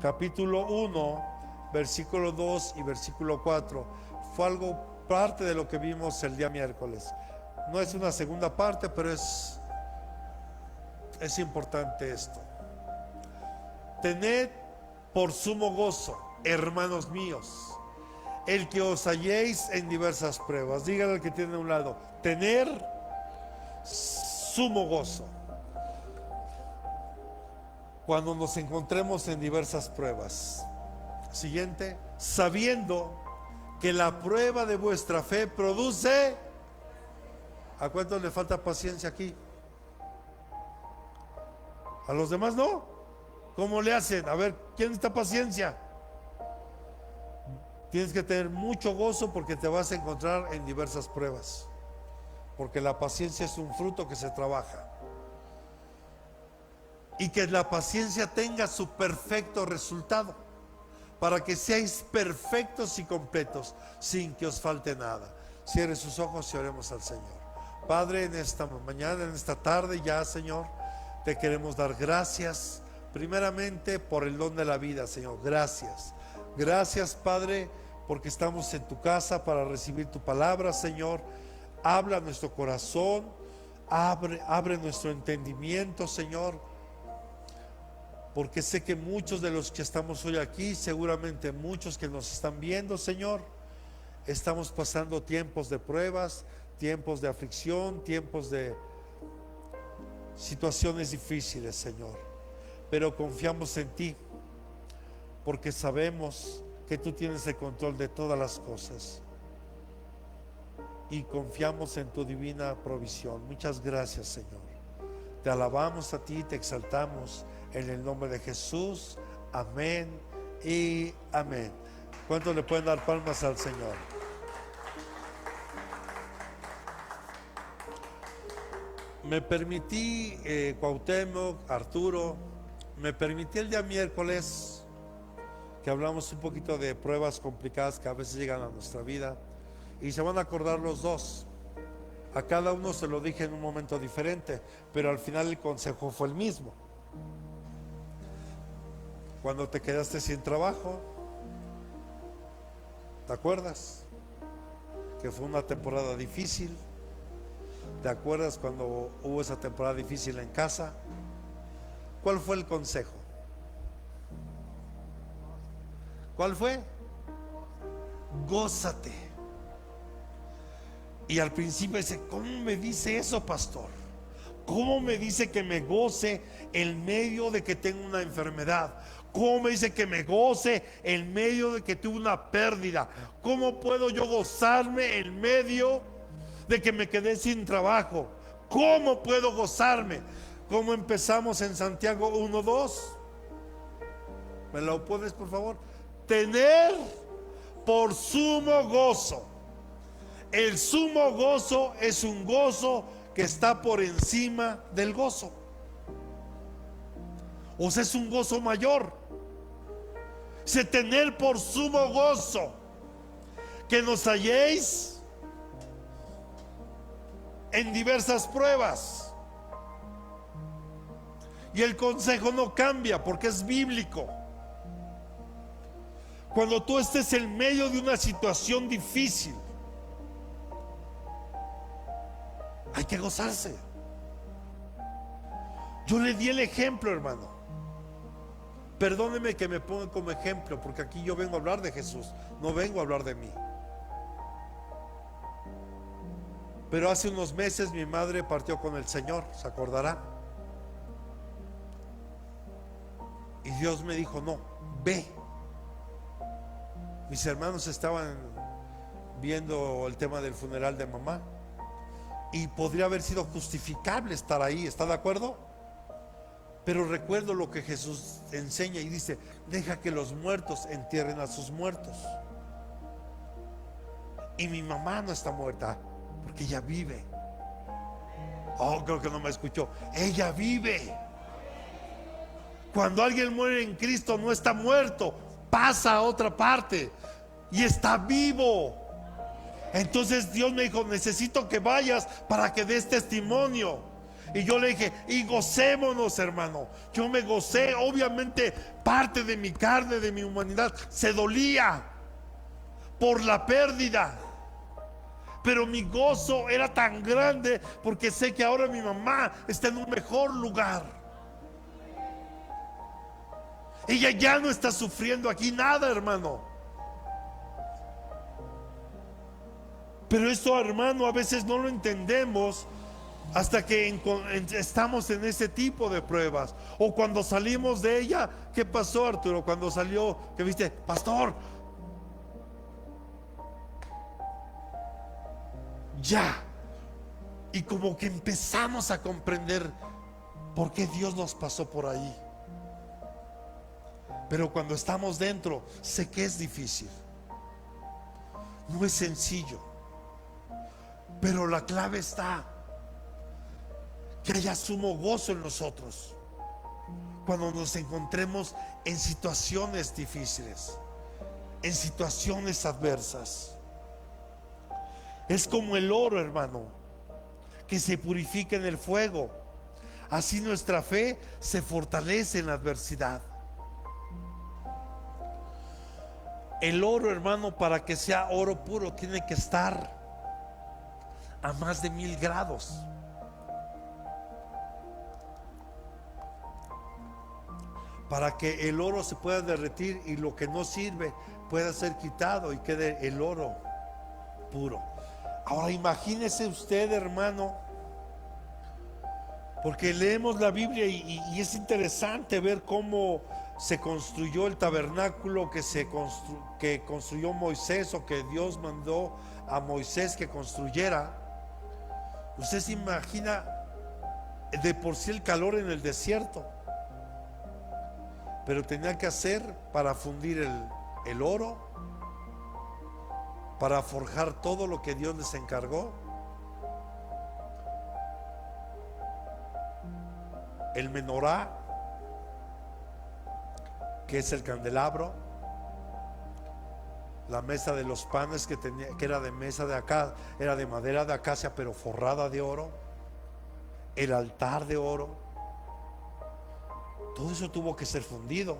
capítulo 1, versículo 2 y versículo 4. Fue algo parte de lo que vimos el día miércoles. No es una segunda parte, pero es importante esto. Tened por sumo gozo, hermanos míos, el que os halléis en diversas pruebas. Dígale al que tiene a un lado, tener sumo gozo cuando nos encontremos en diversas pruebas. Siguiente, sabiendo que la prueba de vuestra fe produce. ¿A cuántos le falta paciencia aquí? ¿A los demás no? ¿Cómo le hacen? A ver, ¿quién está paciencia? Tienes que tener mucho gozo porque te vas a encontrar en diversas pruebas. Porque la paciencia es un fruto que se trabaja. Y que la paciencia tenga su perfecto resultado, para que seáis perfectos y completos, sin que os falte nada. Cierre sus ojos y oremos al Señor. Padre, en esta mañana, en esta tarde ya, Señor, te queremos dar gracias, primeramente por el don de la vida, Señor. Gracias. Gracias, Padre, porque estamos en tu casa para recibir tu palabra, Señor. Habla nuestro corazón, abre nuestro entendimiento, Señor, porque sé que muchos de los que estamos hoy aquí, seguramente muchos que nos están viendo, Señor, estamos pasando tiempos de pruebas, tiempos de aflicción, tiempos de situaciones difíciles, Señor, pero confiamos en ti, porque sabemos que tú tienes el control de todas las cosas y confiamos en tu divina provisión. Muchas gracias, Señor. Te alabamos a ti, te exaltamos en el nombre de Jesús. Amén y amén. ¿Cuántos le pueden dar palmas al Señor? Me permití, Cuauhtémoc, Arturo, me permití el día miércoles que hablamos un poquito de pruebas complicadas que a veces llegan a nuestra vida, y se van a acordar los dos. A cada uno se lo dije en un momento diferente, pero al final el consejo fue el mismo. Cuando te quedaste sin trabajo, ¿te acuerdas? Que fue una temporada difícil. ¿Te acuerdas cuando hubo esa temporada difícil en casa? ¿Cuál fue el consejo? ¿Cuál fue? Gózate. Y al principio dice, ¿cómo me dice eso, pastor? ¿Cómo me dice que me goce en medio de que tengo una enfermedad? ¿Cómo me dice que me goce en medio de que tuve una pérdida? ¿Cómo puedo yo gozarme en medio de que me quedé sin trabajo? ¿Cómo puedo gozarme? ¿Cómo empezamos en Santiago 1:2? ¿Me lo pones, por favor? Tener por sumo gozo. El sumo gozo es un gozo que está por encima del gozo. O sea, es un gozo mayor. Dice, tener por sumo gozo que nos halléis en diversas pruebas. Y el consejo no cambia porque es bíblico. Cuando tú estés en medio de una situación difícil, hay que gozarse. Yo le di el ejemplo, hermano. Perdóneme que me ponga como ejemplo, porque aquí yo vengo a hablar de Jesús, no vengo a hablar de mí. Pero hace unos meses mi madre partió con el Señor, ¿se acordará? Y Dios me dijo, no, ve. Mis hermanos estaban viendo el tema del funeral de mamá y podría haber sido justificable estar ahí, ¿está de acuerdo? Pero recuerdo lo que Jesús enseña y dice, deja que los muertos entierren a sus muertos. Y mi mamá no está muerta, porque ella vive. Oh, creo que no me escuchó. Ella vive. Cuando alguien muere en Cristo no está muerto, pasa a otra parte y está vivo. Entonces Dios me dijo, necesito que vayas para que des testimonio. Y yo le dije, y gocémonos, hermano. Yo me gocé, obviamente parte de mi carne, de mi humanidad, se dolía por la pérdida. Pero mi gozo era tan grande porque sé que ahora mi mamá está en un mejor lugar. Ella ya no está sufriendo aquí nada, hermano. Pero eso, hermano, a veces no lo entendemos hasta que estamos en ese tipo de pruebas. O cuando salimos de ella. ¿Qué pasó, Arturo? Cuando salió, que viste, pastor, ya. Y como que empezamos a comprender por qué Dios nos pasó por ahí. Pero cuando estamos dentro, sé que es difícil. No es sencillo. Pero la clave está que haya sumo gozo en nosotros cuando nos encontremos en situaciones difíciles, en situaciones adversas. Es como el oro, hermano, que se purifica en el fuego. Así nuestra fe se fortalece en la adversidad. El oro, hermano, para que sea oro puro, tiene que estar a más de 1000 grados. Para que el oro se pueda derretir y lo que no sirve pueda ser quitado y quede el oro puro. Ahora imagínese usted, hermano, porque leemos la Biblia y es interesante ver cómo se construyó el tabernáculo que construyó Moisés, o que Dios mandó a Moisés que construyera. Usted se imagina de por sí el calor en el desierto, pero tenía que hacer para fundir el oro, para forjar todo lo que Dios les encargó. El menorá, que es el candelabro, la mesa de los panes que era de mesa de acá, era de madera de acacia pero forrada de oro, el altar de oro, todo eso tuvo que ser fundido,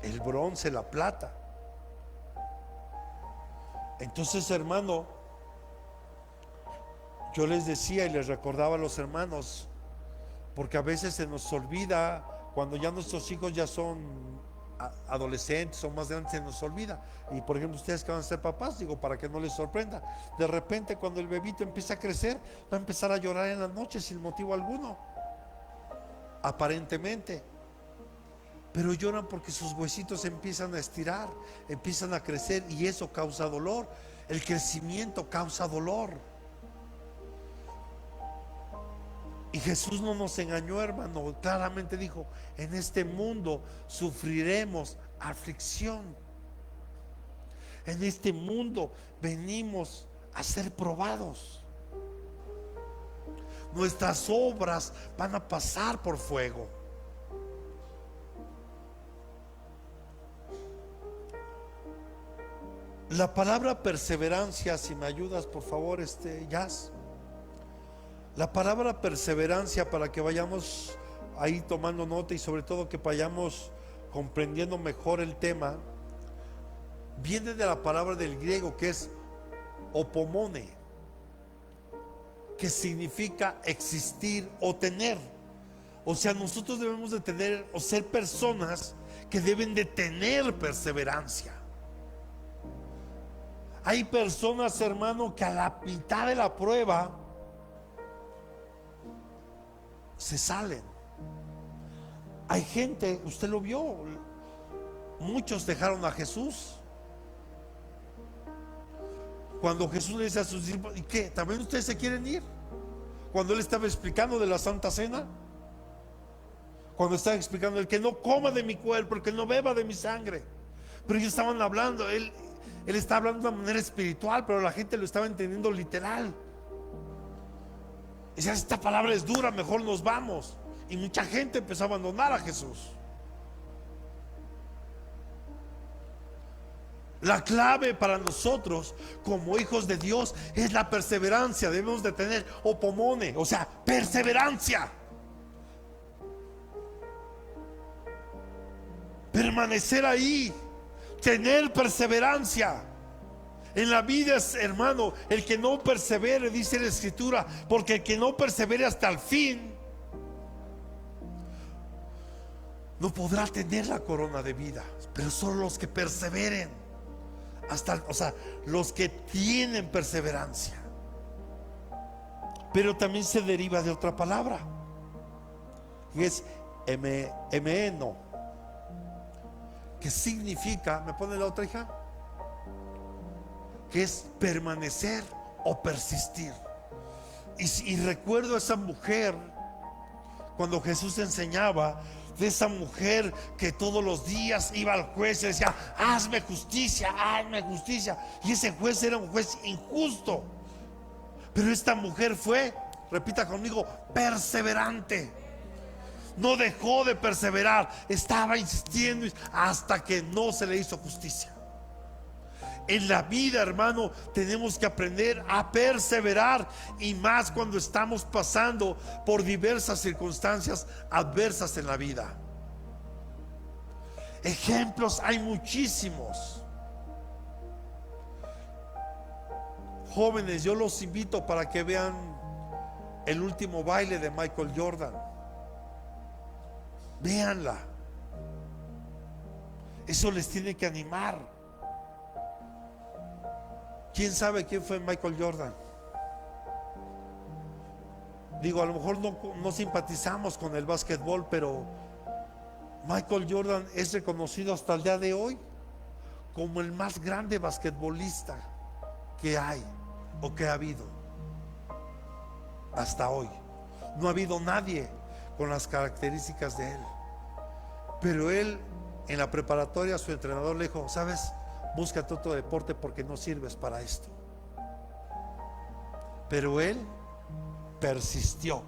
el bronce, la plata. Entonces, hermano, yo les decía y les recordaba a los hermanos, porque a veces se nos olvida, cuando ya nuestros hijos ya son adolescentes, son más grandes, se nos olvida. Y por ejemplo, ustedes que van a ser papás, digo, para que no les sorprenda, de repente cuando el bebito empieza a crecer, va a empezar a llorar en la noche sin motivo alguno, aparentemente, pero lloran porque sus huesitos empiezan a estirar, empiezan a crecer, y eso causa dolor. El crecimiento causa dolor. Y Jesús no nos engañó, hermano. Claramente dijo: en este mundo sufriremos aflicción. En este mundo venimos a ser probados. Nuestras obras van a pasar por fuego. La palabra perseverancia, si me ayudas por favor, Jazz. La palabra perseverancia, para que vayamos ahí tomando nota y sobre todo que vayamos comprendiendo mejor el tema, viene de la palabra del griego que es opomone, que significa existir o tener. O sea, nosotros debemos de tener o ser personas que deben de tener perseverancia. Hay personas, hermano, que a la mitad de la prueba se salen. Hay gente, usted lo vio, muchos dejaron a Jesús. Cuando Jesús le dice a sus discípulos: ¿y qué? ¿También ustedes se quieren ir? Cuando él estaba explicando de la Santa Cena, cuando estaba explicando el que no coma de mi cuerpo, el que no beba de mi sangre. Pero ellos estaban hablando, él está hablando de una manera espiritual, pero la gente lo estaba entendiendo literal. Decía: esta palabra es dura, mejor nos vamos. Y mucha gente empezó a abandonar a Jesús. La clave para nosotros como hijos de Dios es la perseverancia. Debemos de tener opomone, o sea, perseverancia. Permanecer ahí, tener perseverancia. En la vida, hermano, el que no persevere, dice la Escritura, porque el que no persevere hasta el fin no podrá tener la corona de vida. Pero solo los que perseveren hasta, o sea, los que tienen perseverancia. Pero también se deriva de otra palabra, que es emeno, que significa, ¿me pone la otra, hija? Que es permanecer o persistir. Y recuerdo a esa mujer cuando Jesús enseñaba, de esa mujer que todos los días iba al juez y decía: hazme justicia, hazme justicia. Y ese juez era un juez injusto. Pero esta mujer fue, repita conmigo, perseverante. No dejó de perseverar, estaba insistiendo hasta que no se le hizo justicia. En la vida, hermano, tenemos que aprender a perseverar, y más cuando estamos pasando por diversas circunstancias adversas en la vida. Ejemplos hay muchísimos. Jóvenes, yo los invito para que vean el último baile de Michael Jordan. Véanla. Eso les tiene que animar. ¿Quién sabe quién fue Michael Jordan? Digo, a lo mejor no simpatizamos con el básquetbol, pero Michael Jordan es reconocido hasta el día de hoy como el más grande basquetbolista que hay o que ha habido hasta hoy. No ha habido nadie con las características de él. Pero él, en la preparatoria, su entrenador le dijo: ¿sabes? Búscate otro deporte porque no sirves para esto. Pero él persistió,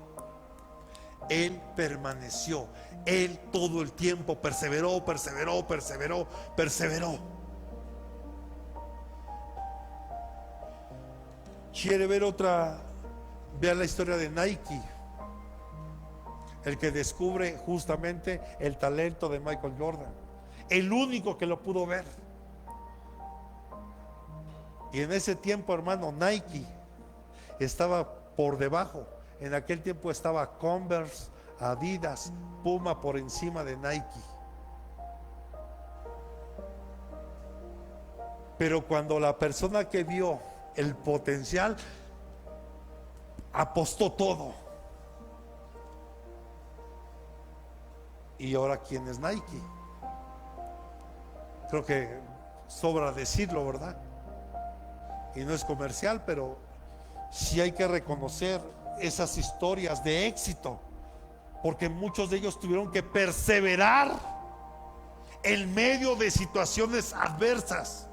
él permaneció, él todo el tiempo perseveró. ¿Quiere ver otra? Vea la historia de Nike, el que descubre justamente el talento de Michael Jordan, el único que lo pudo ver. Y en ese tiempo, hermano, Nike estaba por debajo. En aquel tiempo estaba Converse, Adidas, Puma por encima de Nike. Pero cuando la persona que vio el potencial, apostó todo. Y ahora, ¿quién es Nike? Creo que sobra decirlo, ¿verdad? Y no es comercial, pero sí hay que reconocer esas historias de éxito, porque muchos de ellos tuvieron que perseverar en medio de situaciones adversas,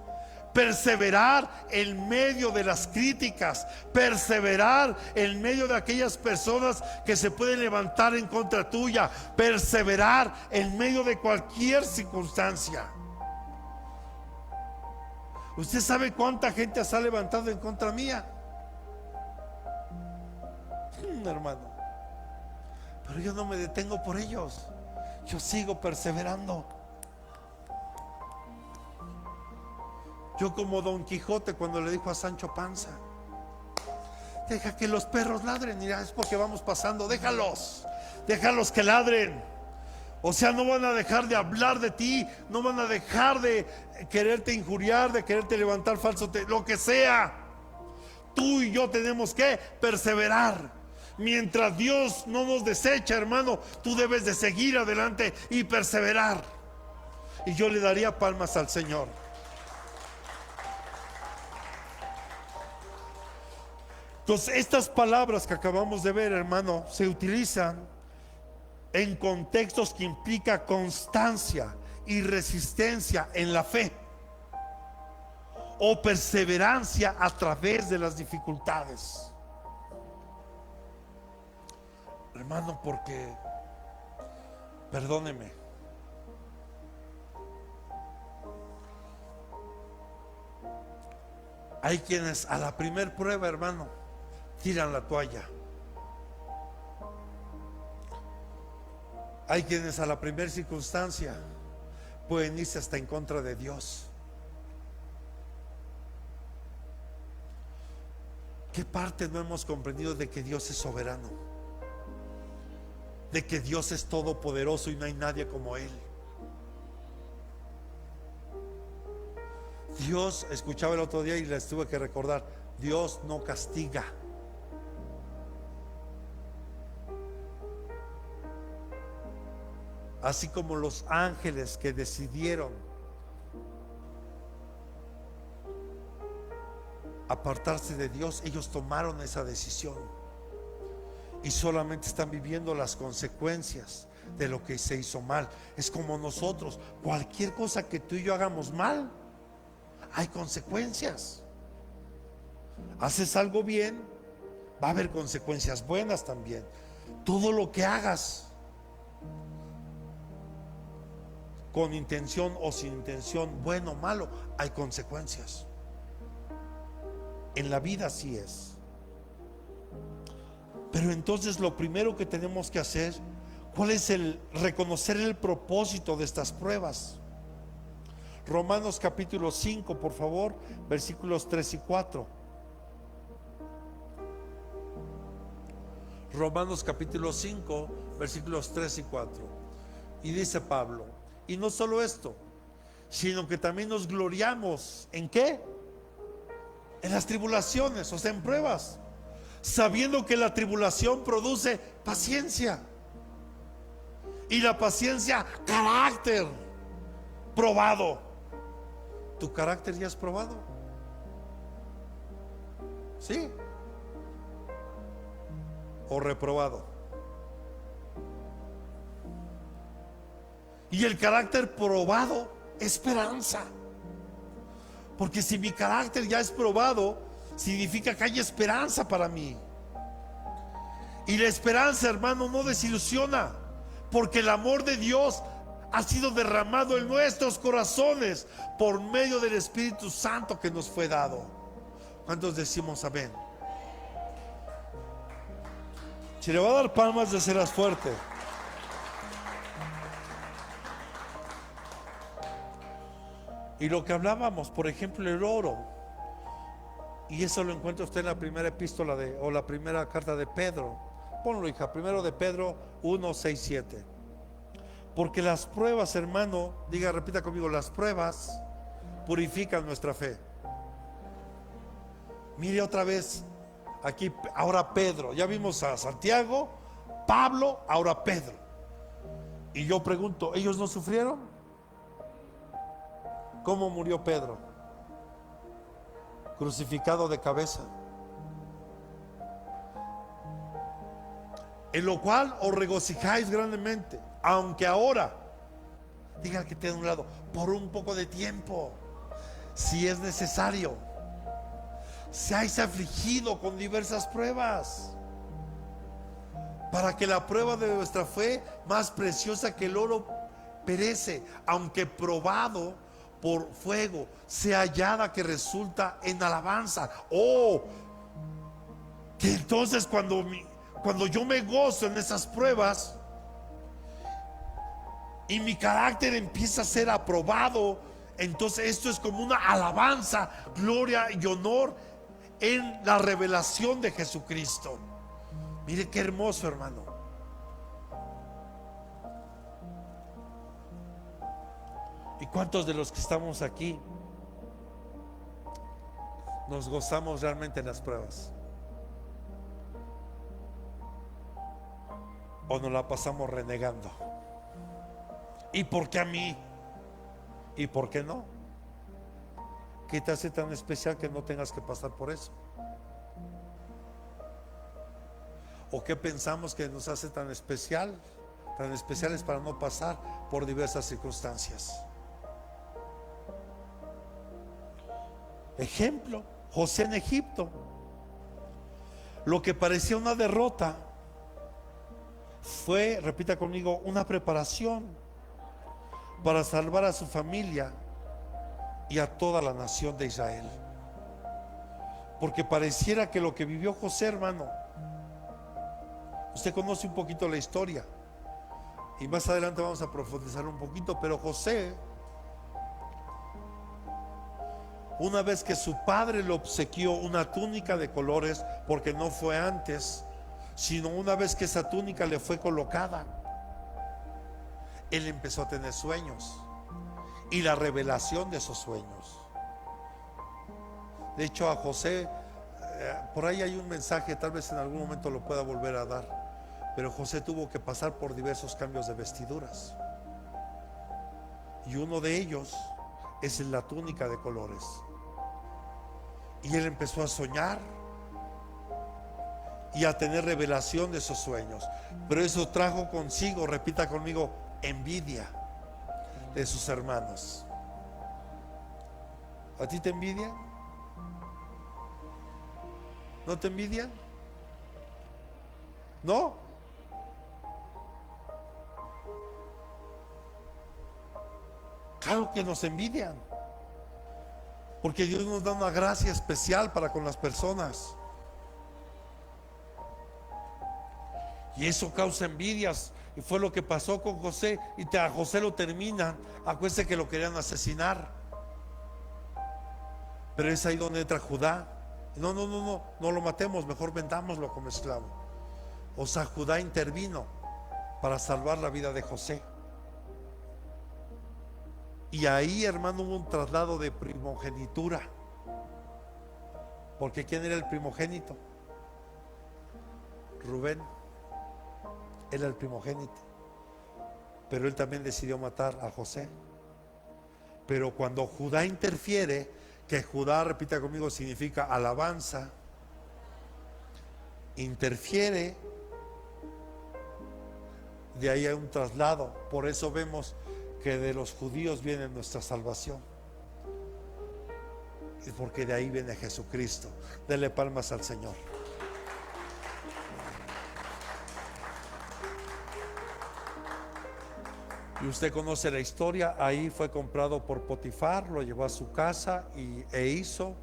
perseverar en medio de las críticas, perseverar en medio de aquellas personas que se pueden levantar en contra tuya, perseverar en medio de cualquier circunstancia. ¿Usted sabe cuánta gente se ha levantado en contra mía? Hermano, pero yo no me detengo por ellos. Yo sigo perseverando. Yo, como Don Quijote, cuando le dijo a Sancho Panza: deja que los perros ladren. Mira, es porque vamos pasando. Déjalos que ladren. O sea, no van a dejar de hablar de ti, no van a dejar de quererte injuriar, de quererte levantar falso, lo que sea. Tú y yo tenemos que perseverar. Mientras Dios no nos desecha, hermano, tú debes de seguir adelante y perseverar. Y yo le daría palmas al Señor. Entonces, estas palabras que acabamos de ver, hermano, se utilizan en contextos que implica constancia y resistencia en la fe, o perseverancia a través de las dificultades. Hermano, porque, perdóneme, Hay quienes a la primer prueba, hermano, tiran la toalla. Hay quienes a la primera circunstancia pueden irse hasta en contra de Dios. ¿Qué parte no hemos comprendido de que Dios es soberano? De que Dios es todopoderoso y no hay nadie como Él. Dios, escuchaba el otro día y les tuve que recordar, Dios no castiga. Así como los ángeles que decidieron apartarse de Dios, ellos tomaron esa decisión y solamente están viviendo las consecuencias de lo que se hizo mal. Es como nosotros, cualquier cosa que tú y yo hagamos mal, hay consecuencias. Haces algo bien, va a haber consecuencias buenas también. Todo lo que hagas, con intención o sin intención, bueno o malo, hay consecuencias. En la vida así es. Pero entonces lo primero que tenemos que hacer, ¿cuál es el reconocer el propósito de estas pruebas? Romanos capítulo 5, por favor, versículos 3 y 4. Romanos capítulo 5, versículos 3 y 4. Y dice Pablo, y no solo esto, sino que también nos gloriamos. ¿En qué? En las tribulaciones, o sea, en pruebas, sabiendo que la tribulación produce paciencia, y la paciencia, carácter probado. ¿Tu carácter ya es probado? ¿Sí? ¿O reprobado? Y el carácter probado, esperanza. Porque si mi carácter ya es probado, significa que hay esperanza para mí. Y la esperanza, hermano, no desilusiona, porque el amor de Dios ha sido derramado en nuestros corazones por medio del Espíritu Santo que nos fue dado. ¿Cuántos decimos amén? Si le va a dar palmas, de serás fuerte. Y lo que hablábamos, por ejemplo, el oro, y eso lo encuentra usted en la primera epístola o la primera carta de Pedro. Ponlo, hija, primero de Pedro 1, 6, 7. Porque las pruebas, hermano, diga, repita conmigo, las pruebas purifican nuestra fe. Mire otra vez, aquí, ahora Pedro, ya vimos a Santiago, Pablo, ahora Pedro. Y yo pregunto, ¿ellos no sufrieron? ¿Cómo murió Pedro? Crucificado de cabeza. En lo cual os regocijáis grandemente, aunque ahora, diga que tiene un lado, por un poco de tiempo, si es necesario, seáis afligido con diversas pruebas, para que la prueba de vuestra fe, más preciosa que el oro, perece, aunque probado por fuego, sea hallada que resulta en alabanza. Oh, que entonces cuando yo me gozo en esas pruebas y mi carácter empieza a ser aprobado, entonces esto es como una alabanza, gloria y honor en la revelación de Jesucristo. Mire qué hermoso, hermano. ¿Y cuántos de los que estamos aquí nos gozamos realmente en las pruebas? ¿O nos la pasamos renegando? ¿Y por qué a mí? ¿Y por qué no? ¿Qué te hace tan especial que no tengas que pasar por eso? ¿O qué pensamos que nos hace tan especiales para no pasar por diversas circunstancias? Ejemplo, José en Egipto. Lo que parecía una derrota fue, repita conmigo, una preparación para salvar a su familia y a toda la nación de Israel. Porque pareciera que lo que vivió José, hermano, usted conoce un poquito la historia y más adelante vamos a profundizar un poquito, pero José, una vez que su padre le obsequió una túnica de colores, porque no fue antes, sino una vez que esa túnica le fue colocada, él empezó a tener sueños y la revelación de esos sueños. De hecho, a José, por ahí hay un mensaje, tal vez en algún momento lo pueda volver a dar, pero José tuvo que pasar por diversos cambios de vestiduras, y uno de ellos es la túnica de colores. Y él empezó a soñar y a tener revelación de esos sueños, pero eso trajo consigo, repita conmigo, envidia de sus hermanos. ¿A ti te envidian? ¿No te envidian? ¿No? Claro que nos envidian, porque Dios nos da una gracia especial para con las personas, y eso causa envidias. Y fue lo que pasó con José. Y a José lo terminan, acuérdense que lo querían asesinar, pero es ahí donde entra Judá. No lo matemos, mejor vendámoslo como esclavo. O sea, Judá intervino para salvar la vida de José. Y ahí, hermano, hubo un traslado de primogenitura. Porque ¿quién era el primogénito? Rubén. Era el primogénito, pero él también decidió matar a José. Pero cuando Judá interfiere, que Judá, repita conmigo, significa alabanza, interfiere, de ahí hay un traslado. Por eso vemos que de los judíos viene nuestra salvación, y porque de ahí viene Jesucristo. Dele palmas al Señor. Y usted conoce la historia. Ahí fue comprado por Potifar, lo llevó a su casa e hizo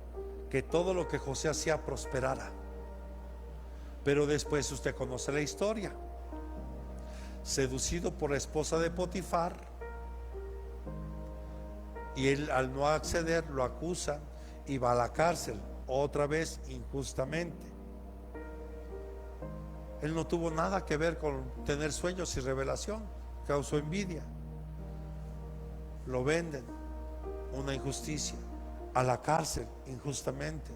que todo lo que José hacía prosperara. Pero después usted conoce la historia. Seducido por la esposa de Potifar, y él, al no acceder, lo acusan y va a la cárcel otra vez injustamente. Él no tuvo nada que ver con tener sueños y revelación, causó envidia. Lo venden, una injusticia, a la cárcel injustamente.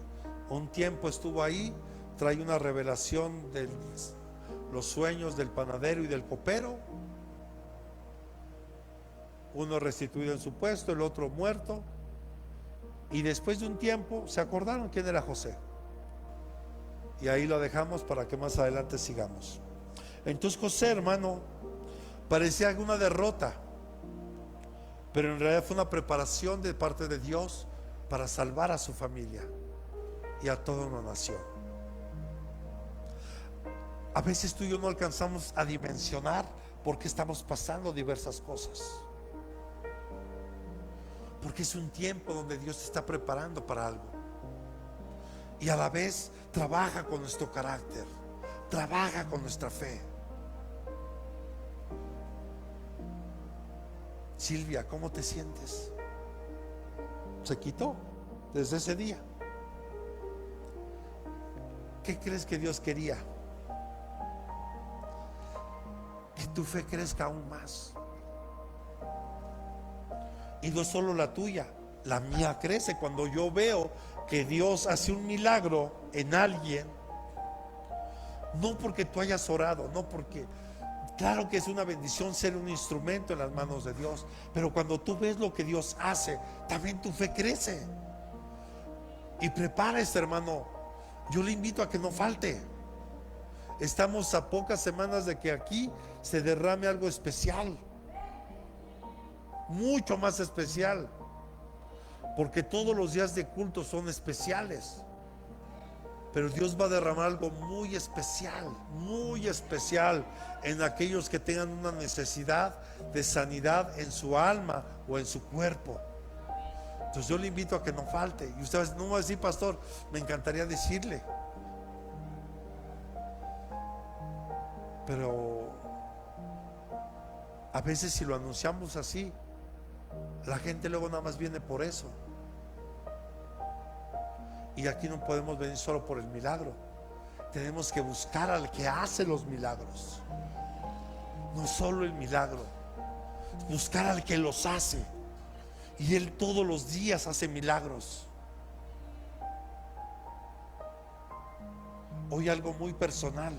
Un tiempo estuvo ahí, trae una revelación de los sueños del panadero y del copero. Uno restituido en su puesto, el otro muerto. Y después de un tiempo se acordaron quién era José, y ahí lo dejamos para que más adelante sigamos. Entonces José, hermano, parecía una derrota, pero en realidad fue una preparación de parte de Dios para salvar a su familia y a toda una nación. A veces tú y yo no alcanzamos a dimensionar por qué estamos pasando diversas cosas, porque es un tiempo donde Dios te está preparando para algo, y a la vez trabaja con nuestro carácter, trabaja con nuestra fe. Silvia, ¿cómo te sientes? Se quitó desde ese día. ¿Qué crees que Dios quería? Que tu fe crezca aún más. Y no solo la tuya, la mía crece cuando yo veo que Dios hace un milagro en alguien. No porque tú hayas orado, no porque... Claro que es una bendición ser un instrumento en las manos de Dios, pero cuando tú ves lo que Dios hace, también tu fe crece. Y prepara, hermano. Yo le invito a que no falte. Estamos a pocas semanas de que aquí se derrame algo especial, mucho más especial, porque todos los días de culto son especiales. Pero Dios va a derramar algo muy especial en aquellos que tengan una necesidad de sanidad en su alma o en su cuerpo. Entonces yo le invito a que no falte. Y usted no va a decir, pastor, me encantaría decirle, pero a veces si lo anunciamos así, la gente luego nada más viene por eso. Y aquí no podemos venir solo por el milagro. Tenemos que buscar al que hace los milagros. No solo el milagro, buscar al que los hace. Y Él todos los días hace milagros. Hoy algo muy personal.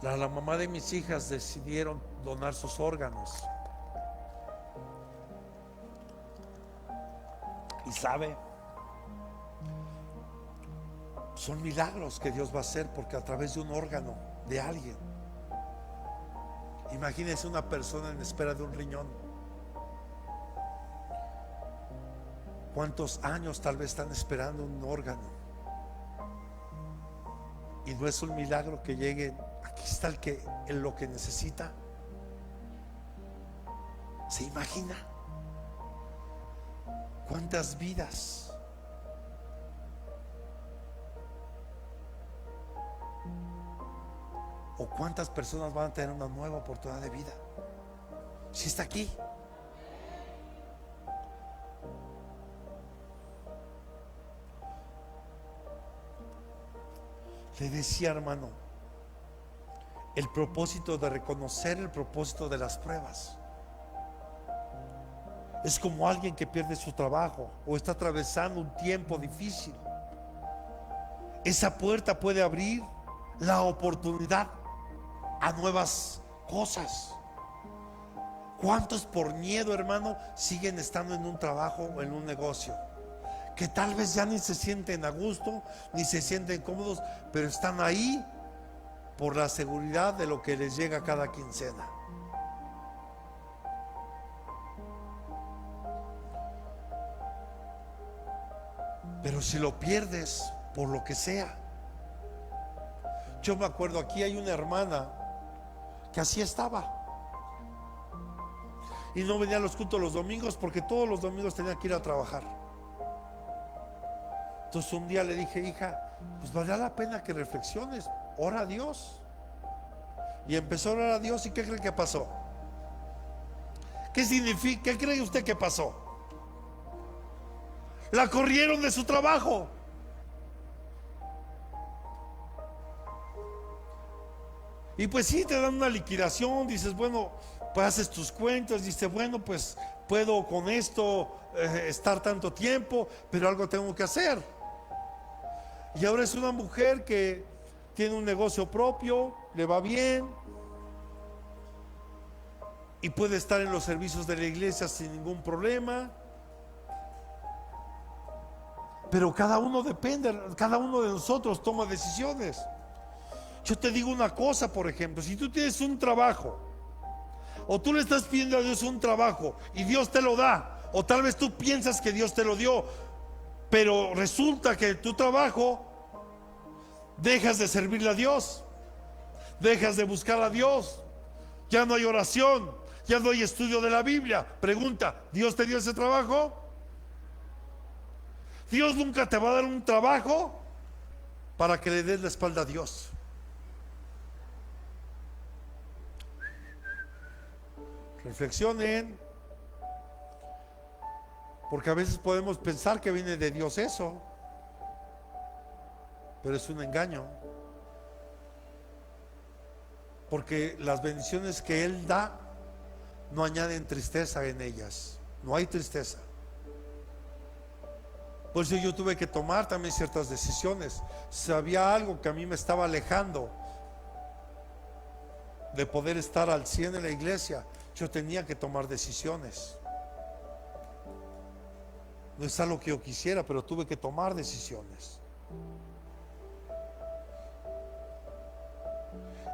La mamá de mis hijas decidieron donar sus órganos. Y sabe, son milagros que Dios va a hacer, porque a través de un órgano de alguien. Imagínense una persona en espera de un riñón. ¿Cuántos años tal vez están esperando un órgano? Y no es un milagro que llegue. Aquí está lo que necesita. ¿Se imagina? ¿Cuántas vidas? ¿O cuántas personas van a tener una nueva oportunidad de vida? Si está aquí. Le decía, hermano, el propósito de reconocer el propósito de las pruebas. Es como alguien que pierde su trabajo o está atravesando un tiempo difícil. Esa puerta puede abrir la oportunidad a nuevas cosas. ¿Cuántos por miedo, hermano, siguen estando en un trabajo o en un negocio que tal vez ya ni se sienten a gusto, ni se sienten cómodos, pero están ahí por la seguridad de lo que les llega cada quincena? Pero si lo pierdes por lo que sea. Yo me acuerdo, aquí hay una hermana que así estaba y no venía a los cultos los domingos, porque todos los domingos tenía que ir a trabajar. Entonces un día le dije, hija, pues valdrá la pena que reflexiones, ora a Dios. Y empezó a orar a Dios. ¿Y qué cree que pasó? ¿Qué significa? ¿Qué cree usted que pasó? La corrieron de su trabajo. Y pues sí, te dan una liquidación. Dices, bueno, pues haces tus cuentas. Dices, bueno, pues puedo con esto estar tanto tiempo, pero algo tengo que hacer. Y ahora es una mujer que tiene un negocio propio, le va bien y puede estar en los servicios de la iglesia sin ningún problema. Pero cada uno depende, cada uno de nosotros toma decisiones. Yo te digo una cosa, por ejemplo, si tú tienes un trabajo, o tú le estás pidiendo a Dios un trabajo y Dios te lo da, o tal vez tú piensas que Dios te lo dio, pero resulta que tu trabajo dejas de servirle a Dios, dejas de buscar a Dios, ya no hay oración, ya no hay estudio de la Biblia. Pregunta, ¿Dios te dio ese trabajo? Dios nunca te va a dar un trabajo para que le des la espalda a Dios. Reflexionen, porque a veces podemos pensar que viene de Dios eso, pero es un engaño, porque las bendiciones que Él da no añaden tristeza en ellas. No hay tristeza. Por eso yo tuve que tomar también ciertas decisiones. Si había algo que a mí me estaba alejando de poder estar al 100 en la iglesia, yo tenía que tomar decisiones. No es algo que yo quisiera, pero tuve que tomar decisiones.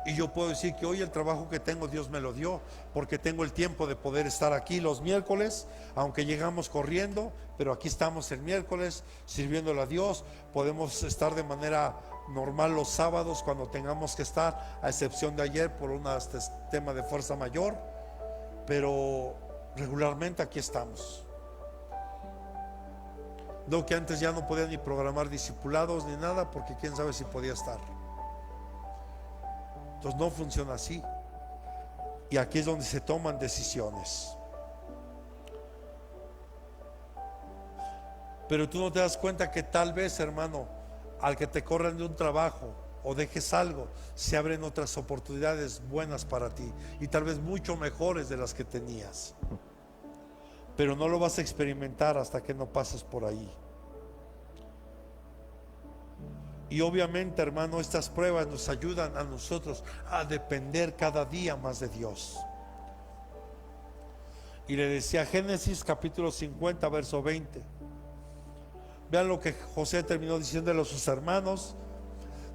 Y yo puedo decir que hoy el trabajo que tengo Dios me lo dio, porque tengo el tiempo de poder estar aquí los miércoles, aunque llegamos corriendo, pero aquí estamos el miércoles sirviéndole a Dios. Podemos estar de manera normal los sábados cuando tengamos que estar, a excepción de ayer por un tema de fuerza mayor, pero regularmente aquí estamos. No que antes ya no podía ni programar discipulados ni nada, porque quién sabe si podía estar. Entonces no funciona así. Y aquí es donde se toman decisiones. Pero tú no te das cuenta que tal vez, hermano, al que te corran de un trabajo o dejes algo, se abren otras oportunidades buenas para ti, y tal vez mucho mejores de las que tenías. Pero no lo vas a experimentar hasta que no pases por ahí. Y obviamente, hermano, estas pruebas nos ayudan a nosotros a depender cada día más de Dios. Y le decía Génesis capítulo 50, verso 20. Vean lo que José terminó diciéndole a sus hermanos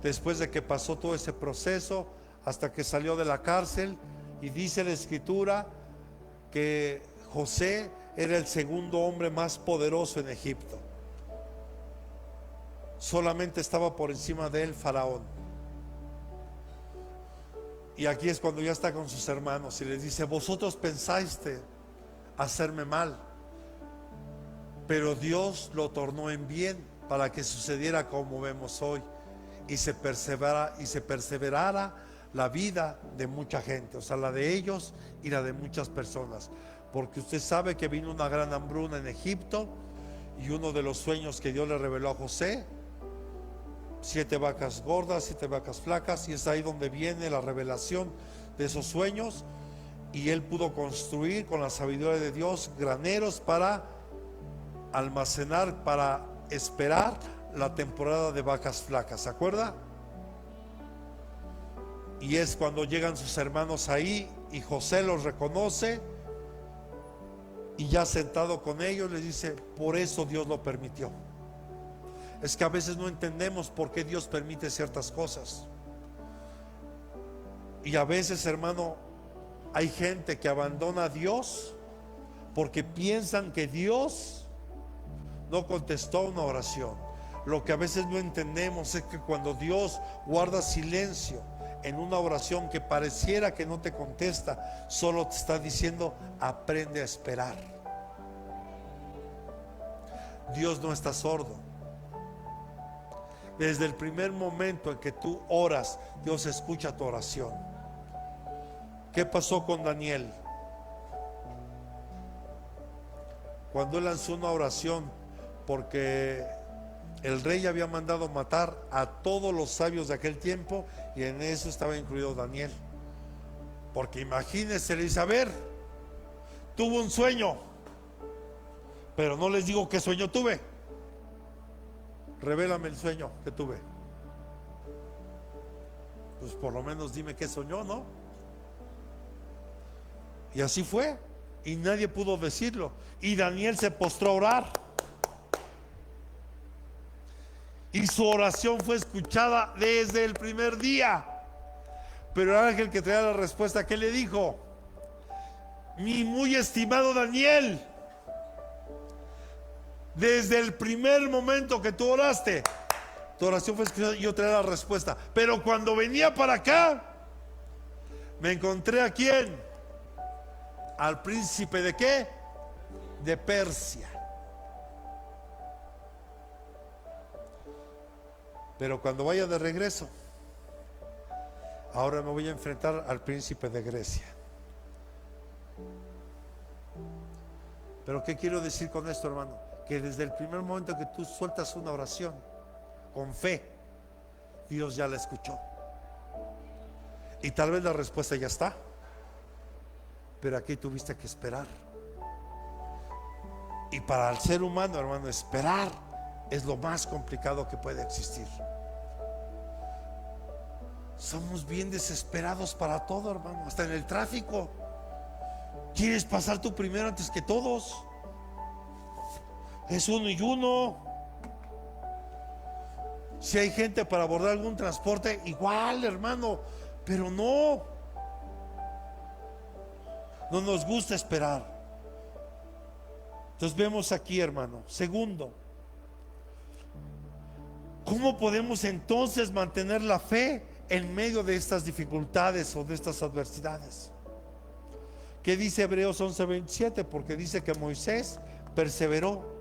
después de que pasó todo ese proceso hasta que salió de la cárcel. Y dice la escritura que José era el segundo hombre más poderoso en Egipto. Solamente estaba por encima de él Faraón. Y aquí es cuando ya está con sus hermanos y les dice: vosotros pensaste hacerme mal, pero Dios lo tornó en bien para que sucediera como vemos hoy, y se perseverara la vida de mucha gente, o sea, la de ellos y la de muchas personas. Porque usted sabe que vino una gran hambruna en Egipto, y uno de los sueños que Dios le reveló a José: 7 vacas gordas, 7 vacas flacas. Y es ahí donde viene la revelación de esos sueños. Y él pudo construir con la sabiduría de Dios graneros para almacenar, para esperar la temporada de vacas flacas. ¿Se acuerda? Y es cuando llegan sus hermanos ahí y José los reconoce, y ya sentado con ellos les dice: por eso Dios lo permitió. Es que a veces no entendemos por qué Dios permite ciertas cosas. Y a veces, hermano, hay gente que abandona a Dios porque piensan que Dios no contestó una oración. Lo que a veces no entendemos es que cuando Dios guarda silencio en una oración que pareciera que no te contesta, solo te está diciendo: aprende a esperar. Dios no está sordo. Desde el primer momento en que tú oras, Dios escucha tu oración. ¿Qué pasó con Daniel? Cuando él lanzó una oración, porque el rey había mandado matar a todos los sabios de aquel tiempo, y en eso estaba incluido Daniel. Porque imagínense, le dice: a ver, tuve un sueño, pero no les digo qué sueño tuve. Revélame el sueño que tuve. Pues por lo menos dime qué soñó, ¿no? Y así fue, y nadie pudo decirlo. Y Daniel se postró a orar, y su oración fue escuchada desde el primer día. Pero el ángel que traía la respuesta, ¿qué le dijo? Mi muy estimado Daniel, desde el primer momento que tú oraste, tu oración fue escuchada y yo traía la respuesta. Pero cuando venía para acá, me encontré ¿a quién? Al príncipe ¿de qué? De Persia. Pero cuando vaya de regreso, ahora me voy a enfrentar al príncipe de Grecia. Pero ¿qué quiero decir con esto, hermano? Que desde el primer momento que tú sueltas una oración con fe, Dios ya la escuchó. Y tal vez la respuesta ya está, pero aquí tuviste que esperar. Y para el ser humano, hermano, esperar es lo más complicado que puede existir. Somos bien desesperados para todo, hermano, hasta en el tráfico. Quieres pasar tú primero antes que todos. Es uno y uno. Si hay gente para abordar algún transporte, igual, hermano, pero no nos gusta esperar. Entonces vemos aquí, hermano, segundo, ¿Cómo podemos entonces mantener la fe en medio de estas dificultades o de estas adversidades? ¿Qué dice Hebreos 11:27? Porque dice que Moisés perseveró.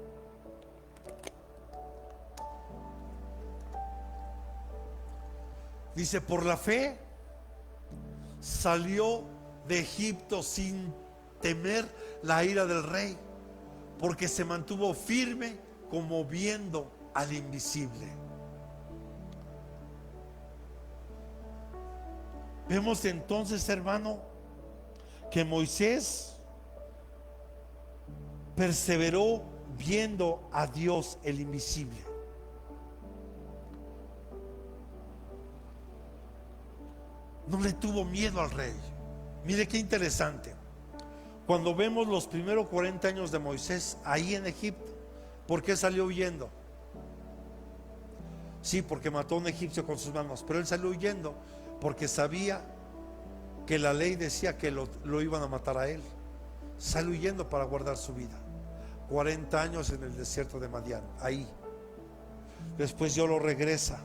Dice, por la fe salió de Egipto sin temer la ira del rey, porque se mantuvo firme como viendo al invisible. Vemos entonces, hermano, que Moisés perseveró viendo a Dios el invisible. No le tuvo miedo al rey. Mire qué interesante. Cuando vemos los primeros 40 años de Moisés ahí en Egipto, ¿por qué salió huyendo? Sí, porque mató a un egipcio con sus manos, pero él salió huyendo porque sabía que la ley decía que lo iban a matar a él. Salió huyendo para guardar su vida. 40 años en el desierto de Madián, ahí. Después Dios lo regresa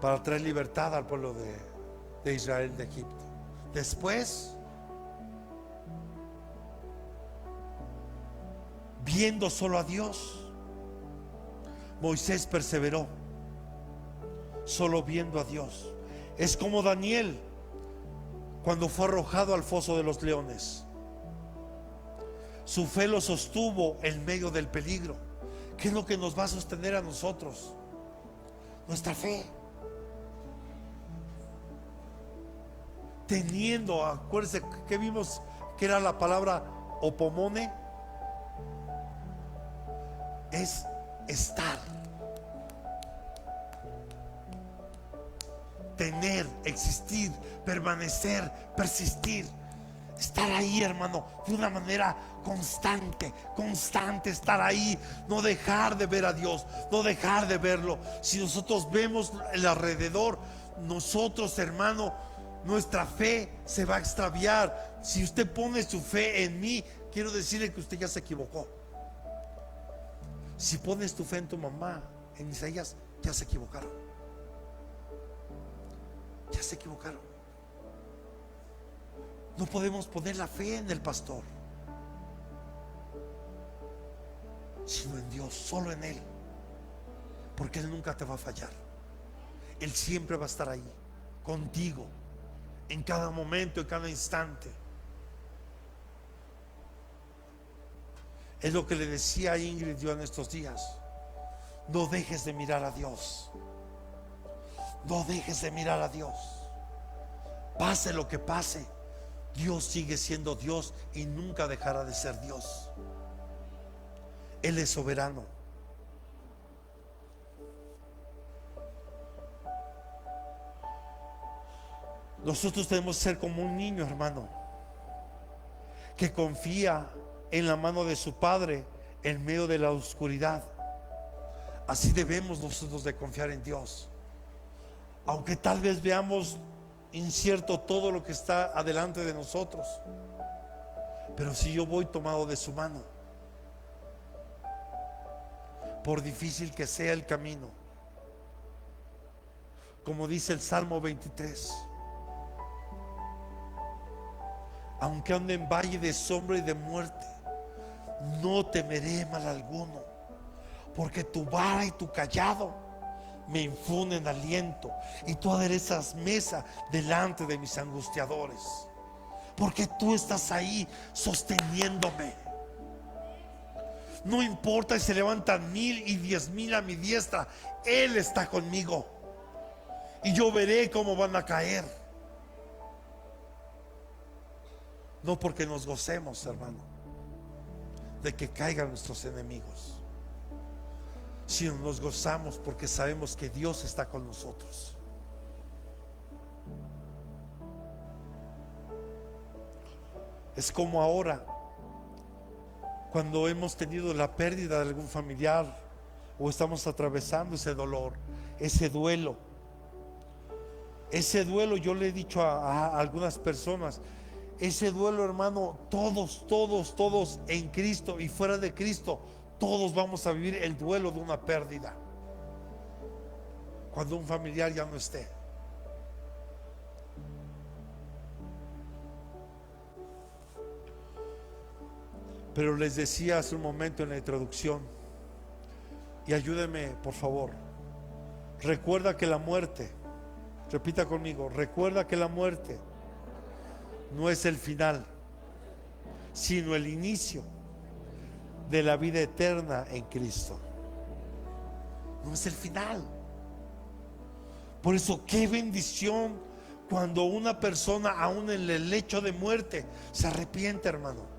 para traer libertad al pueblo de Israel de Egipto. Después, viendo solo a Dios, Moisés perseveró, solo viendo a Dios. Es como Daniel cuando fue arrojado al foso de los leones. Su fe lo sostuvo en medio del peligro. ¿Qué es lo que nos va a sostener a nosotros? Nuestra fe. Teniendo, acuérdense que vimos que era la palabra opomone, es estar, tener, existir, permanecer, persistir, estar ahí, hermano, de una manera constante, estar ahí, no dejar de ver a Dios, no dejar de verlo. Si nosotros vemos el alrededor, nosotros, hermano, nuestra fe se va a extraviar. Si usted pone su fe en mí, quiero decirle que usted ya se equivocó. Si pones tu fe en tu mamá, en Isaías, ya se equivocaron. Ya se equivocaron. No podemos poner la fe en el pastor, sino en Dios, solo en Él, porque Él nunca te va a fallar. Él siempre va a estar ahí, contigo, en cada momento, en cada instante. Es lo que le decía a Ingrid yo en estos días. No dejes de mirar a Dios. No dejes de mirar a Dios. Pase lo que pase, Dios sigue siendo Dios y nunca dejará de ser Dios. Él es soberano. Nosotros tenemos que ser como un niño, hermano, que confía en la mano de su padre en medio de la oscuridad. Así debemos nosotros de confiar en Dios, aunque tal vez veamos incierto todo lo que está adelante de nosotros. Pero si yo voy tomado de su mano, por difícil que sea el camino, como dice el Salmo 23, aunque ande en valle de sombra y de muerte, no temeré mal alguno, porque tu vara y tu cayado me infunden aliento, y tú aderezas mesa delante de mis angustiadores, porque tú estás ahí sosteniéndome. No importa si se levantan 1000 y 10,000 a mi diestra, Él está conmigo, y yo veré cómo van a caer. No porque nos gocemos, hermano, de que caigan nuestros enemigos, sino nos gozamos porque sabemos que Dios está con nosotros. Es como ahora, cuando hemos tenido la pérdida de algún familiar o estamos atravesando ese dolor, ese duelo. Ese duelo, yo le he dicho a algunas personas, ese duelo, hermano, todos en Cristo y fuera de Cristo, todos vamos a vivir el duelo de una pérdida. cuando un familiar ya no esté. Pero les decía hace un momento en la introducción, y ayúdeme por favor, recuerda que la muerte, repita conmigo, recuerda que la muerte no es el final, sino el inicio de la vida eterna en Cristo. No es el final. Por eso qué bendición cuando una persona aún en el lecho de muerte se arrepiente, hermano,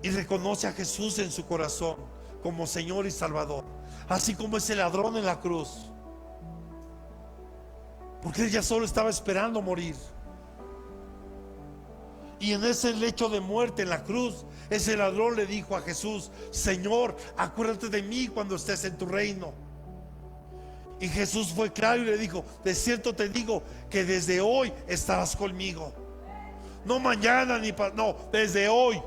y reconoce a Jesús en su corazón como Señor y Salvador, así como ese ladrón en la cruz, porque él ya solo estaba esperando morir. Y en ese lecho de muerte en la cruz, ese ladrón le dijo a Jesús: Señor, acuérdate de mí cuando estés en tu reino. Y Jesús fue claro y le dijo: de cierto te digo que desde hoy estarás conmigo. No mañana no, desde hoy.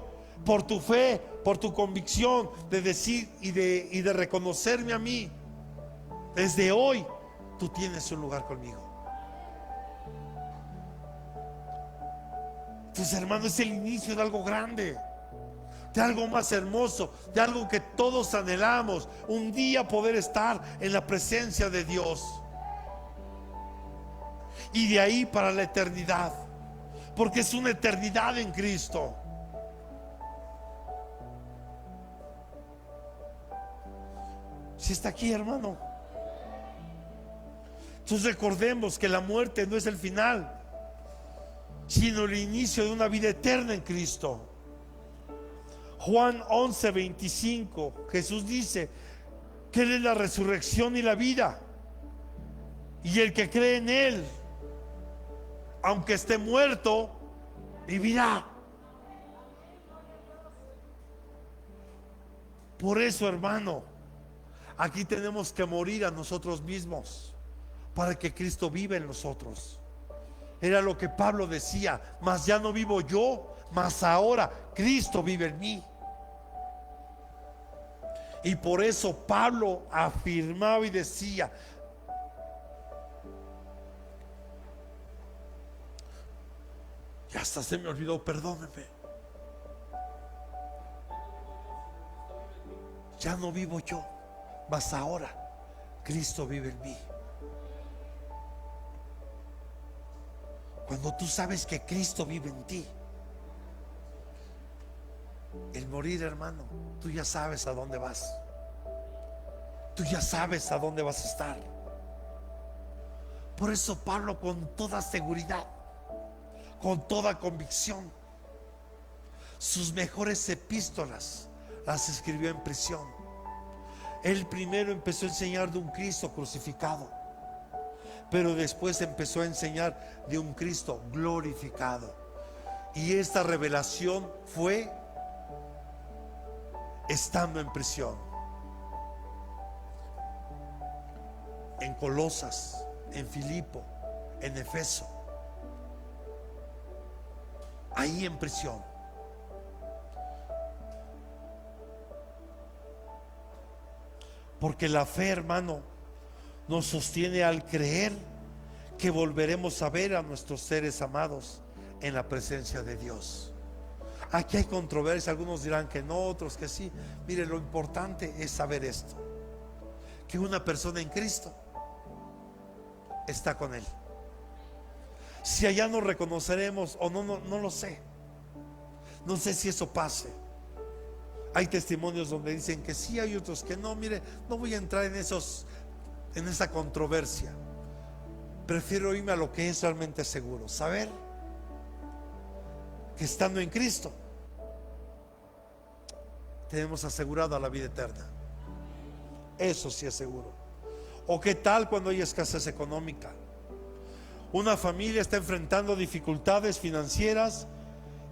Por tu fe, por tu convicción de decir y de reconocerme a mí, desde hoy tú tienes un lugar conmigo. Entonces, hermano, es el inicio de algo grande, de algo más hermoso, de algo que todos anhelamos: un día poder estar en la presencia de Dios, y de ahí para la eternidad, porque es una eternidad en Cristo. Si está aquí, hermano. Entonces recordemos que la muerte no es el final, sino el inicio de una vida eterna en Cristo. Juan 11:25, Jesús dice que Él es la resurrección y la vida, y el que cree en Él, aunque esté muerto, vivirá. Por eso, hermano, aquí tenemos que morir a nosotros mismos para que Cristo viva en nosotros. Era lo que Pablo decía: mas ya no vivo yo, mas ahora Cristo vive en mí. Y por eso Pablo afirmaba y decía: ya hasta se me olvidó, perdóneme. Ya no vivo yo, mas ahora Cristo vive en mí. Cuando tú sabes que Cristo vive en ti, el morir, hermano, tú ya sabes a dónde vas. Tú ya sabes a dónde vas a estar. Por eso Pablo, con toda seguridad, con toda convicción, sus mejores epístolas las escribió en prisión. Él primero empezó a enseñar de un Cristo crucificado, pero después empezó a enseñar de un Cristo glorificado. Y esta revelación fue estando en prisión, en Colosas, en Filipo, en Efeso, ahí en prisión. Porque la fe, hermano, nos sostiene al creer que volveremos a ver a nuestros seres amados en la presencia de Dios. Aquí hay controversia, algunos dirán que no, otros que sí. Mire, lo importante es saber esto: que una persona en Cristo está con Él. Si allá nos reconoceremos o no, no lo sé. No sé si eso pase. Hay testimonios donde dicen que sí, hay otros que no. Mire, no voy a entrar en esa controversia. Prefiero irme a lo que es realmente seguro: saber que estando en Cristo tenemos asegurada la vida eterna. Eso sí es seguro. ¿O qué tal cuando hay escasez económica? Una familia está enfrentando dificultades financieras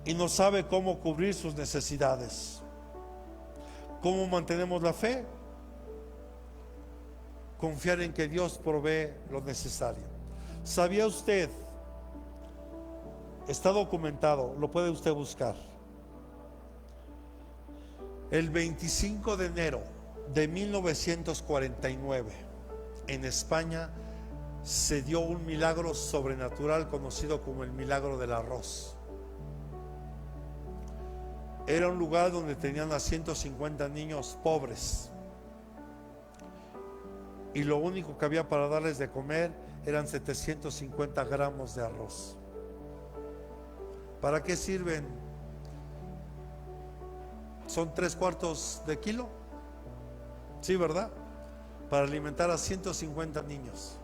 y no sabe cómo cubrir sus necesidades. ¿Cómo mantenemos la fe? Confiar en que Dios provee lo necesario. ¿Sabía usted? Está documentado, lo puede usted buscar. El 25 de enero de 1949, en España, se dio un milagro sobrenatural conocido como el milagro del arroz. Era un lugar donde tenían a 150 niños pobres y lo único que había para darles de comer eran 750 gramos de arroz. ¿Para qué sirven? ¿Son 3/4 de kilo? Sí, ¿verdad? Para alimentar a 150 niños.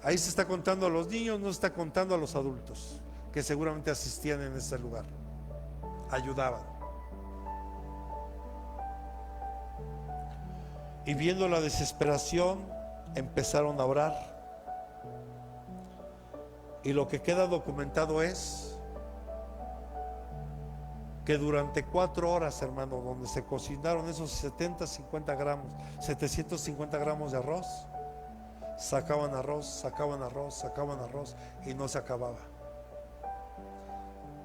Ahí se está contando a los niños, no se está contando a los adultos que seguramente asistían en ese lugar, ayudaban. Y viendo la desesperación, empezaron a orar. Y lo que queda documentado es que durante 4 horas, hermano, donde se cocinaron esos 750 gramos, 750 gramos de arroz, sacaban arroz, sacaban arroz, sacaban arroz y no se acababa.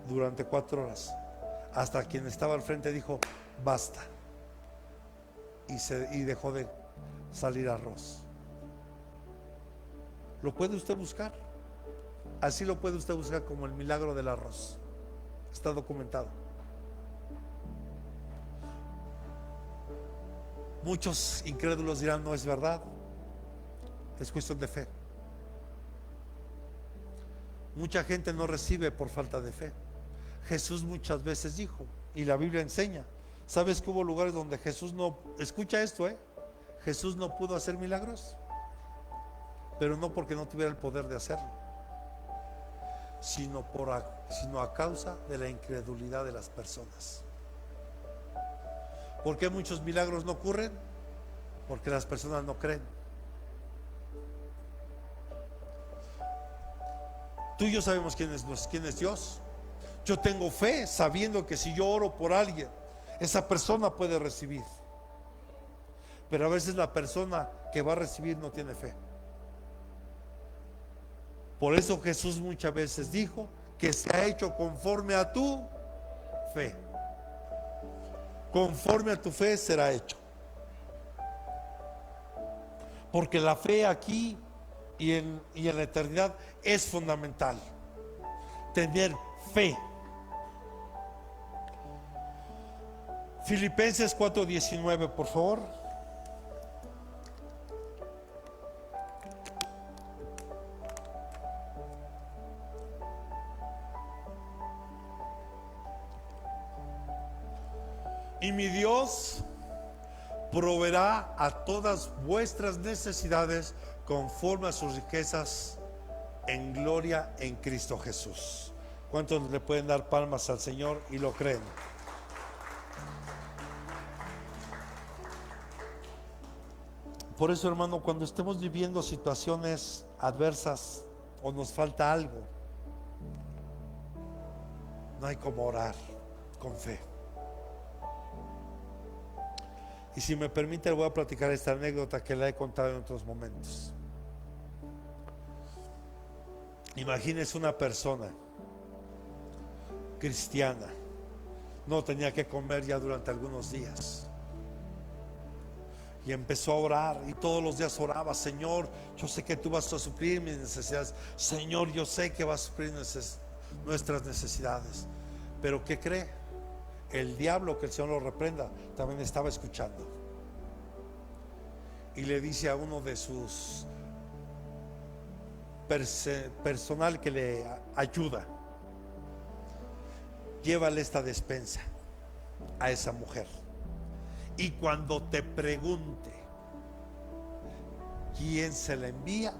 Durante 4 horas. Hasta quien estaba al frente dijo, basta. Y dejó de salir arroz. ¿Lo puede usted buscar? Así lo puede usted buscar como el milagro del arroz. Está documentado. Muchos incrédulos dirán, no es verdad. Es cuestión de fe. Mucha gente no recibe por falta de fe. Jesús muchas veces dijo, y la Biblia enseña, ¿sabes que hubo lugares donde Jesús no, escucha esto, Jesús no pudo hacer milagros? Pero no porque no tuviera el poder de hacerlo, sino a causa de la incredulidad de las personas. ¿Por qué muchos milagros no ocurren? Porque las personas no creen. Tú y yo sabemos quién es Dios. Yo tengo fe sabiendo que si yo oro por alguien, esa persona puede recibir. Pero a veces la persona que va a recibir no tiene fe. Por eso Jesús muchas veces dijo que se ha hecho conforme a tu fe. Conforme a tu fe será hecho. Porque la fe aquí y en la eternidad es fundamental. Tener fe. Filipenses 4:19, por favor. Y mi Dios proveerá a todas vuestras necesidades conforme a sus riquezas en gloria en Cristo Jesús. ¿Cuántos le pueden dar palmas al Señor y lo creen? Por eso, hermano, cuando estemos viviendo situaciones adversas o nos falta algo, no hay como orar con fe. Y si me permite, le voy a platicar esta anécdota que la he contado en otros momentos. Imagínese una persona cristiana, no tenía que comer ya durante algunos días, y empezó a orar, y todos los días oraba: Señor, yo sé que tú vas a suplir mis necesidades. Señor, yo sé que vas a suplir nuestras necesidades. Pero ¿qué cree? El diablo, que el Señor lo reprenda, también estaba escuchando, y le dice a uno de sus personal que le ayuda: llévale esta despensa a esa mujer, y cuando te pregunte quién se la envía,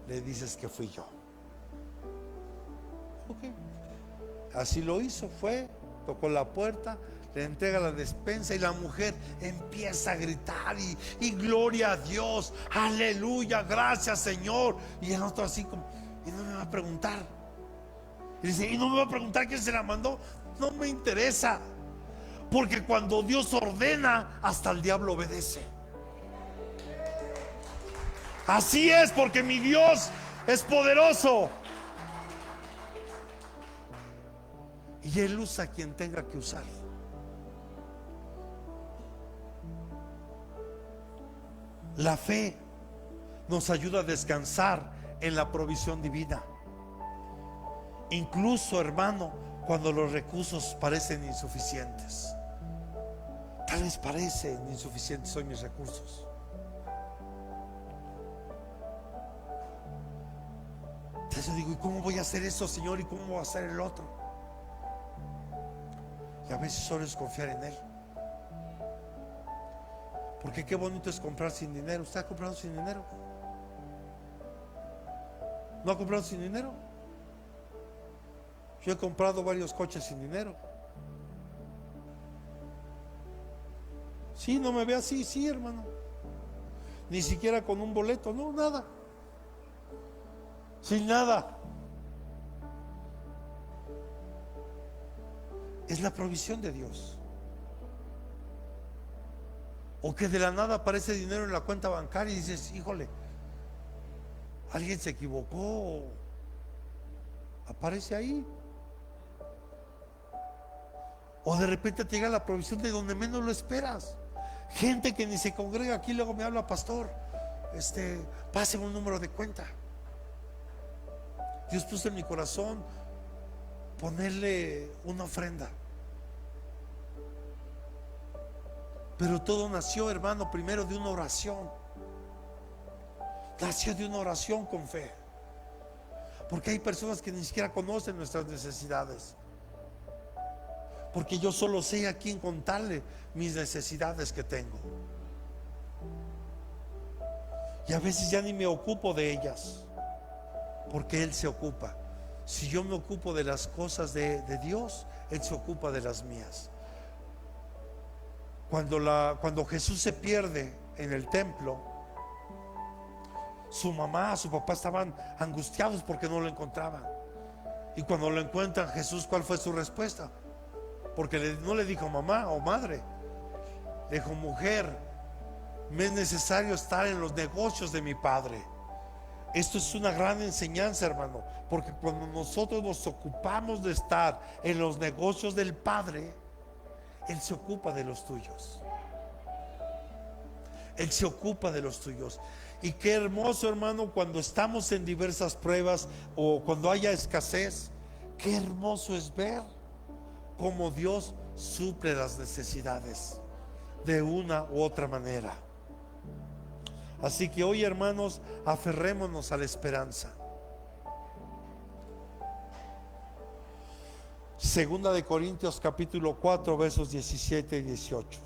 le dices que fui yo. Okay. Así lo hizo, fue, tocó la puerta, le entrega la despensa, y la mujer empieza a gritar y gloria a Dios, aleluya, gracias Señor. Y el otro así como, y no me va a preguntar. Y dice, y no me va a preguntar quién se la mandó. No me interesa, porque cuando Dios ordena, hasta el diablo obedece. Así es, porque mi Dios es poderoso, y Él usa a quien tenga que usar. La fe nos ayuda a descansar en la provisión divina. Incluso, hermano, cuando los recursos parecen insuficientes. Tal vez parecen insuficientes hoy mis recursos. Entonces yo digo, ¿y cómo voy a hacer eso, Señor? ¿Y cómo voy a hacer el otro? Y a veces solo es confiar en Él. Porque qué bonito es comprar sin dinero. ¿Usted ha comprado sin dinero? ¿No ha comprado sin dinero? Yo he comprado varios coches sin dinero. Sí, no me ve así, sí, hermano. Ni siquiera con un boleto, no, nada. Sin nada. Es la provisión de Dios. O que de la nada aparece dinero en la cuenta bancaria y dices, híjole, alguien se equivocó. Aparece ahí. O de repente te llega la provisión de donde menos lo esperas. Gente que ni se congrega aquí, luego me habla, pastor, pase un número de cuenta. Dios puso en mi corazón ponerle una ofrenda. Pero todo nació, hermano, primero de una oración. Nació de una oración con fe. Porque hay personas que ni siquiera conocen nuestras necesidades. Porque yo solo sé a quién contarle mis necesidades que tengo. Y a veces ya ni me ocupo de ellas, porque Él se ocupa. Si yo me ocupo de las cosas de Dios, Él se ocupa de las mías. Cuando Jesús se pierde en el templo, su mamá, su papá estaban angustiados porque no lo encontraban. Y cuando lo encuentran, Jesús, ¿cuál fue su respuesta? Porque no le dijo mamá o madre, le dijo, mujer, me es necesario estar en los negocios de mi Padre. Esto es una gran enseñanza, hermano, porque cuando nosotros nos ocupamos de estar en los negocios del Padre, Él se ocupa de los tuyos. Él se ocupa de los tuyos. Y qué hermoso, hermano, cuando estamos en diversas pruebas o cuando haya escasez, qué hermoso es ver cómo Dios suple las necesidades de una u otra manera. Así que hoy, hermanos, aferrémonos a la esperanza. Segunda de Corintios capítulo 4 versos 17 y 18.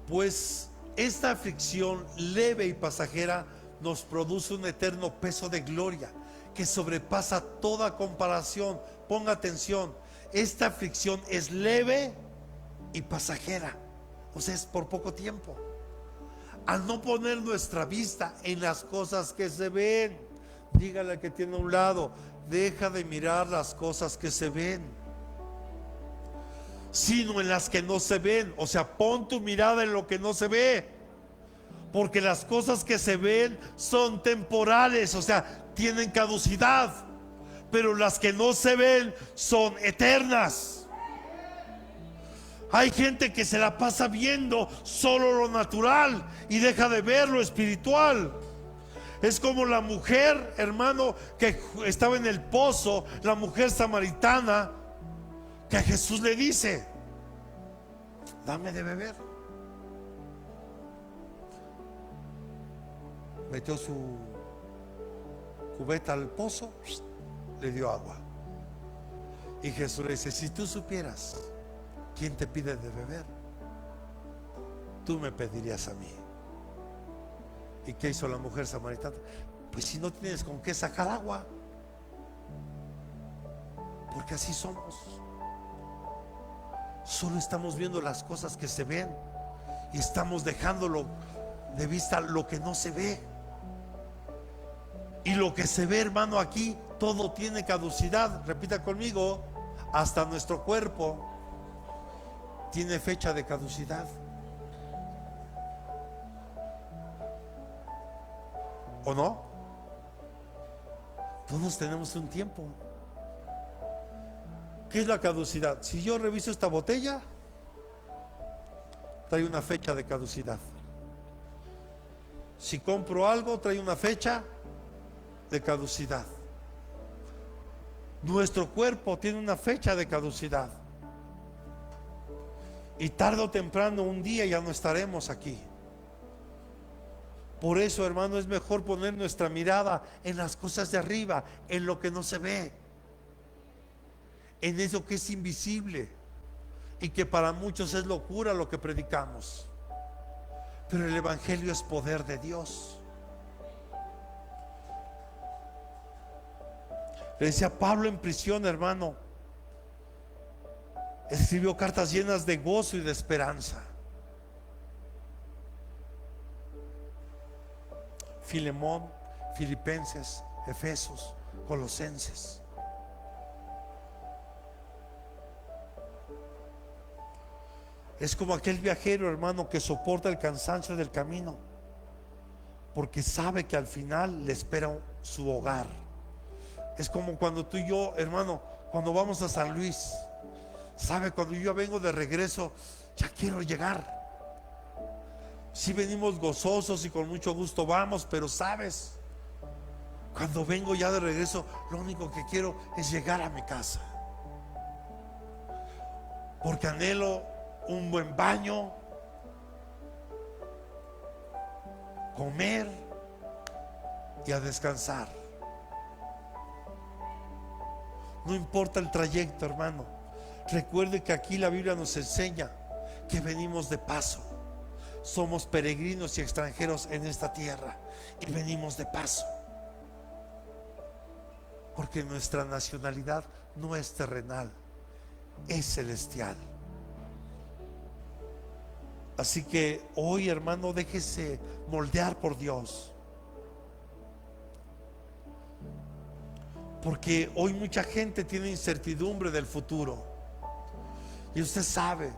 Pues esta aflicción leve y pasajera nos produce un eterno peso de gloria que sobrepasa toda comparación. Ponga atención, esta aflicción es leve y pasajera, o sea, es por poco tiempo. Al no poner nuestra vista en las cosas que se ven, dígale al que tiene a un lado, deja de mirar las cosas que se ven, sino en las que no se ven. O sea, pon tu mirada en lo que no se ve, porque las cosas que se ven son temporales, o sea, tienen caducidad, pero las que no se ven son eternas. Hay gente que se la pasa viendo solo lo natural y deja de ver lo espiritual. Es como la mujer, hermano, que estaba en el pozo, la mujer samaritana, que a Jesús le dice, dame de beber. Metió su cubeta al pozo, le dio agua. Y Jesús le dice, si tú supieras quién te pide de beber, tú me pedirías a mí. ¿Y qué hizo la mujer samaritana? Pues si no tienes con qué sacar agua, porque así somos. Solo estamos viendo las cosas que se ven y estamos dejándolo de vista lo que no se ve. Y lo que se ve, hermano, aquí todo tiene caducidad. Repita conmigo, hasta nuestro cuerpo tiene fecha de caducidad. ¿O no? Todos tenemos un tiempo. ¿Qué es la caducidad? Si yo reviso esta botella, trae una fecha de caducidad. Si compro algo, trae una fecha de caducidad. Nuestro cuerpo tiene una fecha de caducidad. Y tarde o temprano, un día ya no estaremos aquí. Por eso, hermano, es mejor poner nuestra mirada en las cosas de arriba, en lo que no se ve, en eso que es invisible y que para muchos es locura lo que predicamos. Pero el evangelio es poder de Dios. Le decía Pablo en prisión, hermano, escribió cartas llenas de gozo y de esperanza. Filemón, Filipenses, Efesos, Colosenses. Es como aquel viajero, hermano, que soporta el cansancio del camino, porque sabe que al final le espera su hogar. Es como cuando tú y yo, hermano, cuando vamos a San Luis, sabe, cuando yo vengo de regreso, ya quiero llegar. Si venimos gozosos y con mucho gusto vamos, pero sabes, cuando vengo ya de regreso, lo único que quiero es llegar a mi casa, porque anhelo un buen baño, comer y a descansar. No importa el trayecto, hermano. Recuerde que aquí la Biblia nos enseña que venimos de paso. Somos peregrinos y extranjeros en esta tierra y venimos de paso, porque nuestra nacionalidad no es terrenal, es celestial. Así que hoy, hermano, déjese moldear por Dios, porque hoy mucha gente tiene incertidumbre del futuro. Y usted sabe,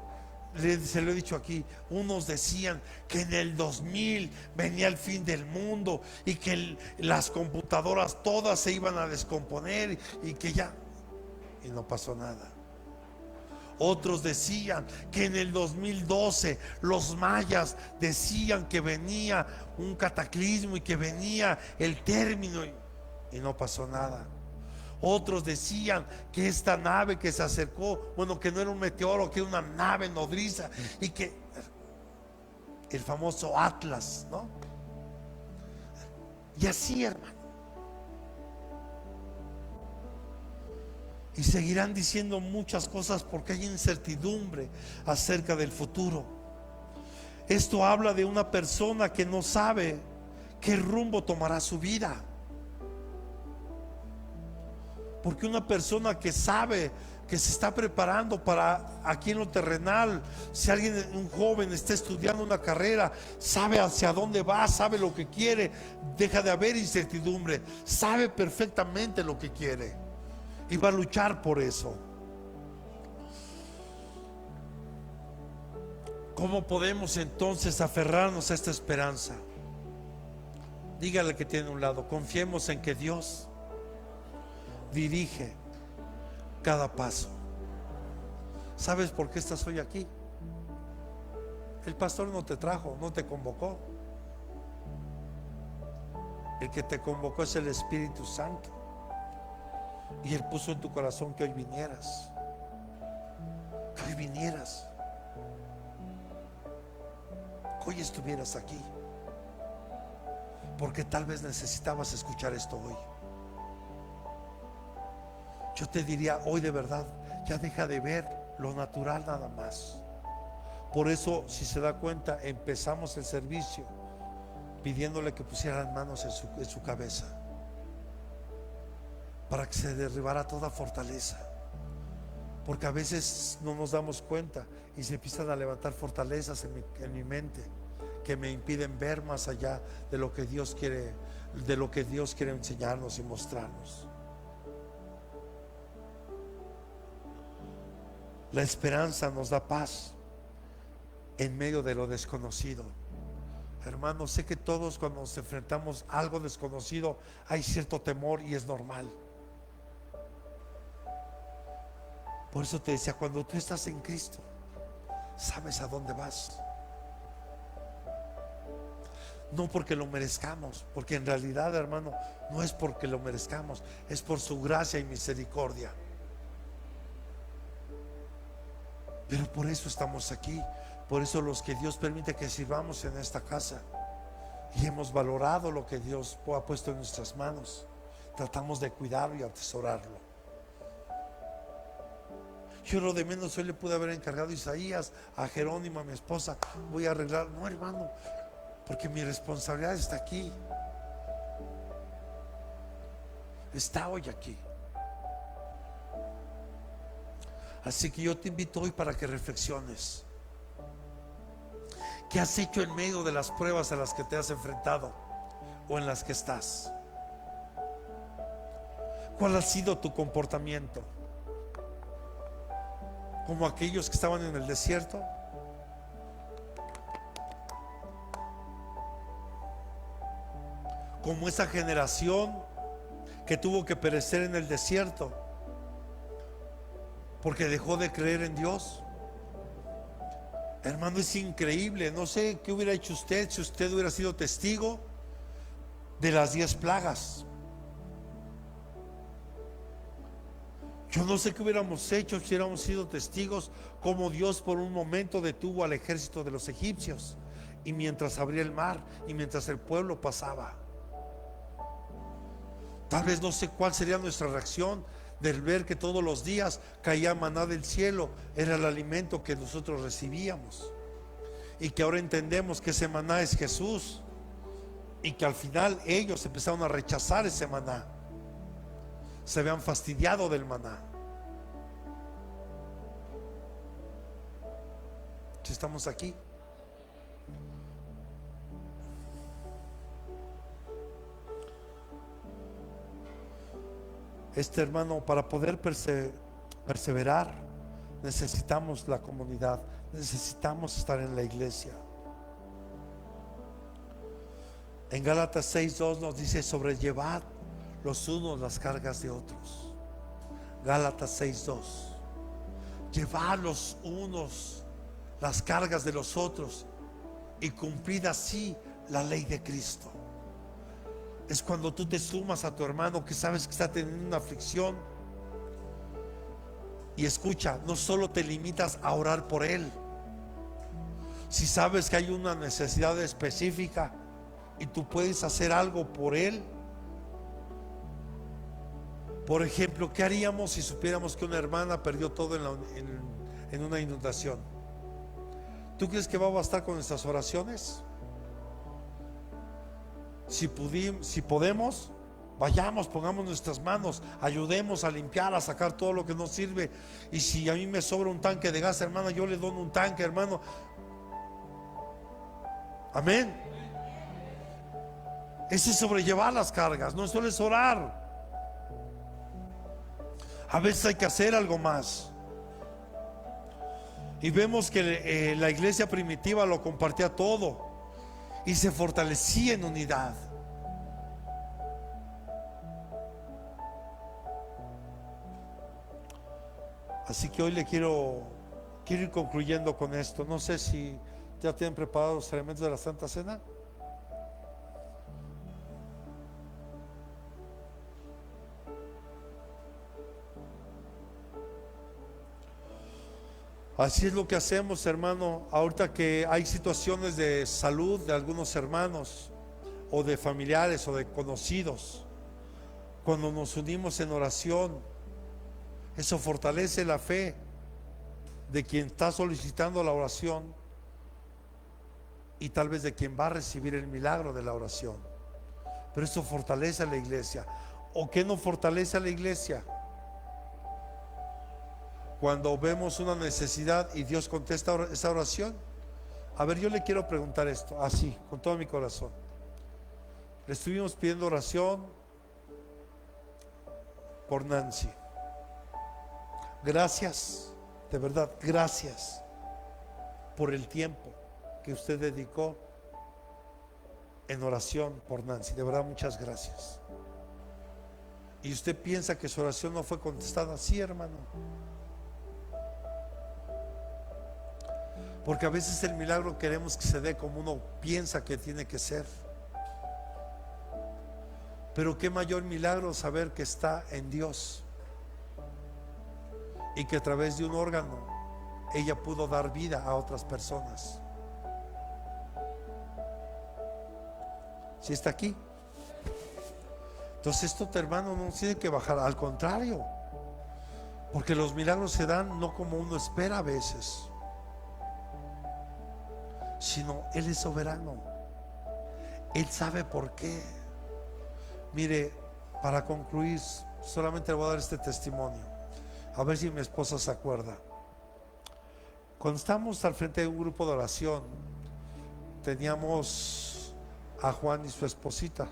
se lo he dicho aquí, unos decían que en el 2000 venía el fin del mundo y que las computadoras todas se iban a descomponer y que ya, y no pasó nada. Otros decían que en el 2012 los mayas decían que venía un cataclismo y que venía el término, y no pasó nada. Otros decían que esta nave que se acercó, bueno, que no era un meteoro, que era una nave nodriza, y que el famoso Atlas, ¿no? Y así, hermano. Y seguirán diciendo muchas cosas porque hay incertidumbre acerca del futuro. Esto habla de una persona que no sabe qué rumbo tomará su vida. Porque una persona que sabe, que se está preparando para aquí en lo terrenal, si alguien, un joven está estudiando una carrera, sabe hacia dónde va, sabe lo que quiere, deja de haber incertidumbre, sabe perfectamente lo que quiere y va a luchar por eso. ¿Cómo podemos entonces aferrarnos a esta esperanza? Dígale que tiene a un lado, confiemos en que Dios dirige cada paso. ¿Sabes por qué estás hoy aquí? El pastor no te trajo, no te convocó. El que te convocó es el Espíritu Santo, y Él puso en tu corazón que hoy vinieras, que hoy vinieras, que hoy estuvieras aquí, porque tal vez necesitabas escuchar esto hoy. Yo te diría hoy, de verdad, ya deja de ver lo natural nada más. Por eso, si se da cuenta, empezamos el servicio pidiéndole que pusiera las manos en su cabeza, para que se derribara toda fortaleza. Porque a veces no nos damos cuenta y se empiezan a levantar fortalezas en mi mente, que me impiden ver más allá de lo que Dios quiere, de lo que Dios quiere enseñarnos y mostrarnos. La esperanza nos da paz en medio de lo desconocido. Hermano, sé que todos, cuando nos enfrentamos a algo desconocido, hay cierto temor, y es normal. Por eso te decía, cuando tú estás en Cristo, sabes a dónde vas. No porque lo merezcamos, porque en realidad, hermano, no es porque lo merezcamos, es por su gracia y misericordia. Pero por eso estamos aquí, por eso los que Dios permite que sirvamos en esta casa, y hemos valorado lo que Dios ha puesto en nuestras manos, tratamos de cuidarlo y atesorarlo. Yo lo de menos hoy le pude haber encargado a Isaías, a Jerónimo, a mi esposa, voy a arreglar. No, hermano, porque mi responsabilidad está aquí, está hoy aquí. Así que yo te invito hoy para que reflexiones. ¿Qué has hecho en medio de las pruebas a las que te has enfrentado o en las que estás? ¿Cuál ha sido tu comportamiento? ¿Como aquellos que estaban en el desierto? ¿Como esa generación que tuvo que perecer en el desierto porque dejó de creer en Dios? Hermano, es increíble. No sé qué hubiera hecho usted si usted hubiera sido testigo de las 10 plagas. Yo no sé qué hubiéramos hecho si hubiéramos sido testigos como Dios por un momento detuvo al ejército de los egipcios, y mientras abría el mar y mientras el pueblo pasaba. Tal vez no sé cuál sería nuestra reacción del ver que todos los días caía maná del cielo, era el alimento que nosotros recibíamos, y que ahora entendemos que ese maná es Jesús, y que al final ellos empezaron a rechazar ese maná, se habían fastidiado del maná. Si estamos aquí, hermano, para poder perseverar, necesitamos la comunidad, necesitamos estar en la iglesia. En Gálatas 6:2 nos dice: sobrellevad los unos las cargas de otros. Gálatas 6:2. Llevad los unos las cargas de los otros y cumplid así la ley de Cristo. Es cuando tú te sumas a tu hermano que sabes que está teniendo una aflicción, y escucha, no solo te limitas a orar por él. Si sabes que hay una necesidad específica y tú puedes hacer algo por él. Por ejemplo, ¿qué haríamos si supiéramos que una hermana perdió todo en una inundación? ¿Tú crees que va a bastar con nuestras oraciones? Si podemos, vayamos, pongamos nuestras manos, ayudemos a limpiar, a sacar todo lo que no sirve. Y si a mí me sobra un tanque de gas, hermano, yo le dono un tanque, hermano. Amén. Ese es sobrellevar las cargas, no solo es orar. A veces hay que hacer algo más. Y vemos que la iglesia primitiva lo compartía todo y se fortalecía en unidad. Así que hoy quiero ir concluyendo con esto. No sé si ya tienen preparados los elementos de la Santa Cena. Así es lo que hacemos, hermano. Ahorita que hay situaciones de salud de algunos hermanos, o de familiares, o de conocidos, cuando nos unimos en oración, eso fortalece la fe de quien está solicitando la oración, y tal vez de quien va a recibir el milagro de la oración. Pero eso fortalece a la iglesia. ¿O qué no fortalece a la iglesia? Cuando vemos una necesidad y Dios contesta esa oración. A ver, yo le quiero preguntar esto, así, con todo mi corazón. Le estuvimos pidiendo oración por Nancy. Gracias, de verdad, gracias por el tiempo que usted dedicó en oración por Nancy. De verdad, muchas gracias. ¿Y usted piensa que su oración no fue contestada? Sí, hermano. Porque a veces el milagro queremos que se dé como uno piensa que tiene que ser. Pero qué mayor milagro saber que está en Dios y que a través de un órgano ella pudo dar vida a otras personas. Si está aquí. Entonces esto, hermano, no tiene que bajar, al contrario, porque los milagros se dan no como uno espera a veces, sino Él es soberano. Él sabe por qué. Mire, para concluir, solamente le voy a dar este testimonio, a ver si mi esposa se acuerda. Cuando estábamos al frente de un grupo de oración, teníamos a Juan y su esposita.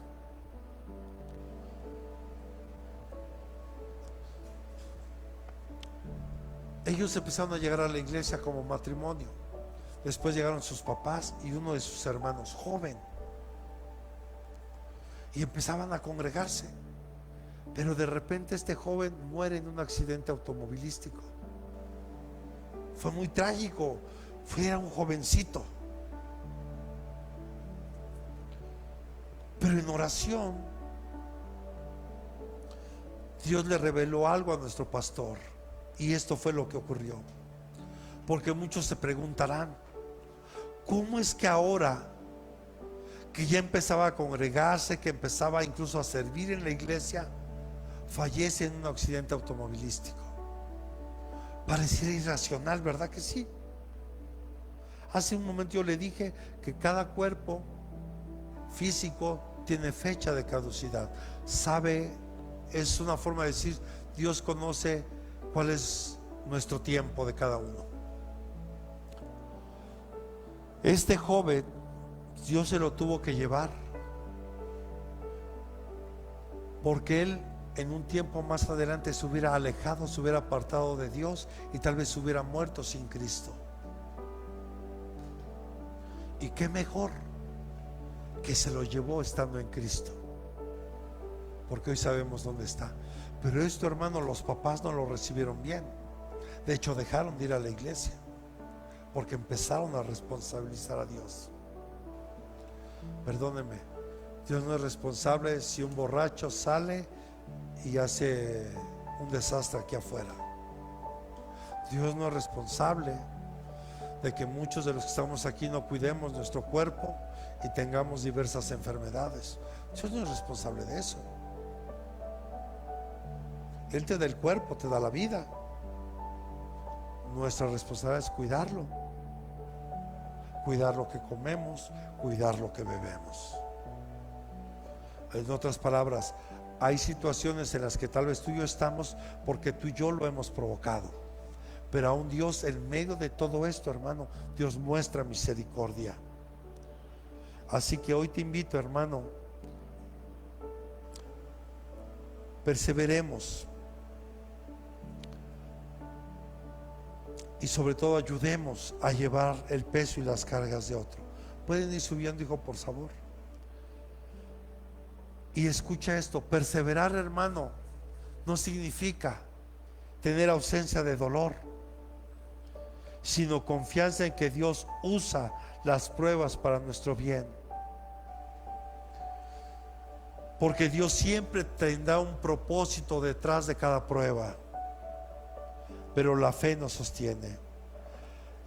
Ellos empezaron a llegar a la iglesia como matrimonio. Después llegaron sus papás y uno de sus hermanos, joven, y empezaban a congregarse. Pero de repente este joven muere en un accidente automovilístico. Fue muy trágico. Era un jovencito. Pero en oración Dios le reveló algo a nuestro pastor, y esto fue lo que ocurrió. Porque muchos se preguntarán, ¿cómo es que ahora que ya empezaba a congregarse, que empezaba incluso a servir en la iglesia, fallece en un accidente automovilístico? Pareciera irracional, ¿verdad que sí? Hace un momento yo le dije que cada cuerpo físico tiene fecha de caducidad. Sabe, es una forma de decir, Dios conoce cuál es nuestro tiempo de cada uno. Este joven, Dios se lo tuvo que llevar, porque él en un tiempo más adelante se hubiera alejado, se hubiera apartado de Dios y tal vez se hubiera muerto sin Cristo. Y qué mejor que se lo llevó estando en Cristo, porque hoy sabemos dónde está. Pero esto, hermano, los papás no lo recibieron bien. De hecho, dejaron de ir a la iglesia porque empezaron a responsabilizar a Dios. Perdóneme, Dios no es responsable si un borracho sale y hace un desastre aquí afuera. Dios no es responsable de que muchos de los que estamos aquí no cuidemos nuestro cuerpo y tengamos diversas enfermedades. Dios no es responsable de eso. Él te da el cuerpo, te da la vida. Nuestra responsabilidad es cuidarlo, cuidar lo que comemos, cuidar lo que bebemos. En otras palabras, hay situaciones en las que tal vez tú y yo estamos porque tú y yo lo hemos provocado, pero aún Dios, en medio de todo esto, hermano, Dios muestra misericordia. Así que hoy te invito, hermano, perseveremos y sobre todo ayudemos a llevar el peso y las cargas de otro. Pueden ir subiendo, hijo, por favor. Y escucha esto: perseverar, hermano, no significa tener ausencia de dolor, sino confianza en que Dios usa las pruebas para nuestro bien. Porque Dios siempre tendrá un propósito detrás de cada prueba. Pero la fe nos sostiene.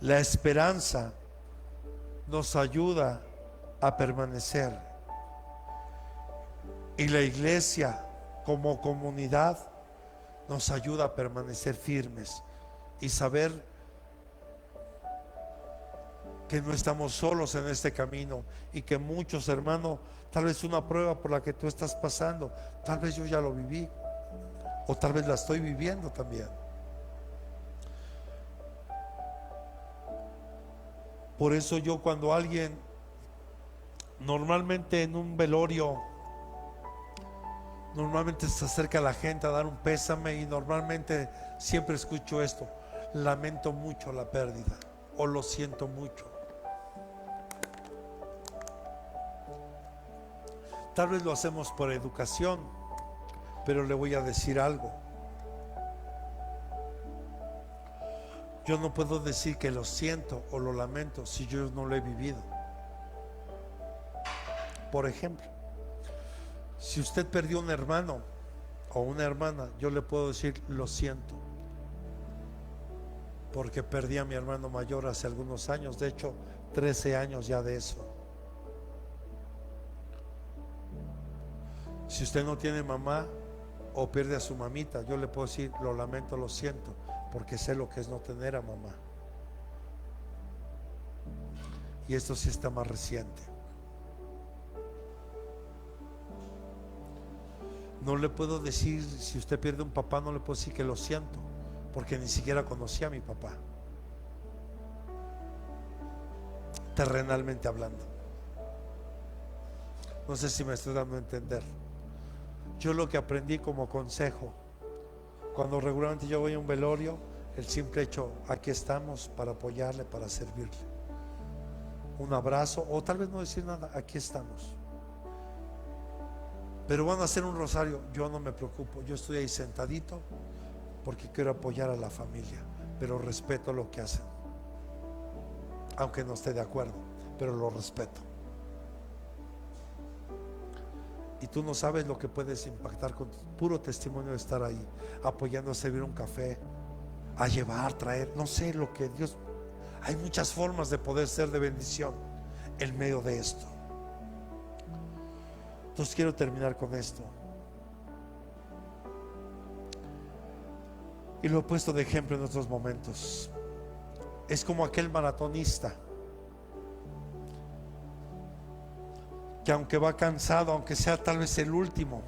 La esperanza nos ayuda a permanecer. Y la iglesia como comunidad nos ayuda a permanecer firmes y saber que no estamos solos en este camino, y que muchos, hermanos, tal vez una prueba por la que tú estás pasando, tal vez yo ya lo viví, o tal vez la estoy viviendo también. Por eso yo, cuando alguien, normalmente en un velorio, normalmente se acerca a la gente a dar un pésame, y normalmente siempre escucho esto: lamento mucho la pérdida, o lo siento mucho. Tal vez lo hacemos por educación, pero le voy a decir algo. Yo no puedo decir que lo siento o lo lamento si yo no lo he vivido. Por ejemplo, si usted perdió un hermano o una hermana, yo le puedo decir lo siento, porque perdí a mi hermano mayor hace algunos años, de hecho 13 años ya de eso. Si usted no tiene mamá o pierde a su mamita, yo le puedo decir lo lamento, lo siento, porque sé lo que es no tener a mamá. Y esto sí está más reciente. No le puedo decir, si usted pierde un papá, no le puedo decir que lo siento, porque ni siquiera conocía a mi papá, terrenalmente hablando. No sé si me estoy dando a entender. Yo lo que aprendí como consejo, cuando regularmente yo voy a un velorio, el simple hecho, aquí estamos para apoyarle, para servirle. Un abrazo, o tal vez no decir nada, aquí estamos. Pero van a hacer un rosario, yo no me preocupo, yo estoy ahí sentadito porque quiero apoyar a la familia, pero respeto lo que hacen, aunque no esté de acuerdo, pero lo respeto. Y tú no sabes lo que puedes impactar con tu puro testimonio de estar ahí, apoyando a servir un café, a llevar, traer, no sé lo que Dios. Hay muchas formas de poder ser de bendición en medio de esto. Entonces quiero terminar con esto. Y lo he puesto de ejemplo en otros momentos. Es como aquel maratonista que aunque va cansado, aunque sea tal vez el último,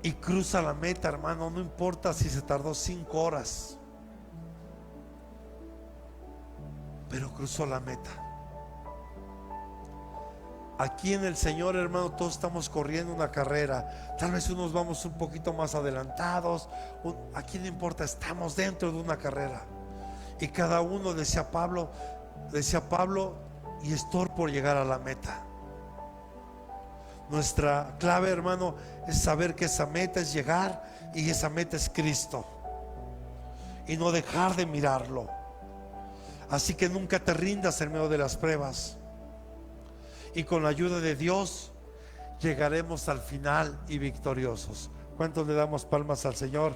y cruza la meta, hermano, no importa si se tardó 5 horas, pero cruzó la meta. Aquí en el Señor, hermano, todos estamos corriendo una carrera. Tal vez unos vamos un poquito más adelantados. Aquí no importa, estamos dentro de una carrera. Y cada uno, decía Pablo, y estoy por llegar a la meta. Nuestra clave, hermano, es saber que esa meta es llegar, y esa meta es Cristo, y no dejar de mirarlo. Así que nunca te rindas en medio de las pruebas, y con la ayuda de Dios llegaremos al final y victoriosos. ¿Cuántos le damos palmas al Señor?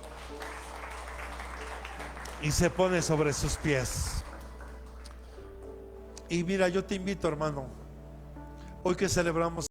Y se pone sobre sus pies. Y mira, yo te invito, hermano, hoy que celebramos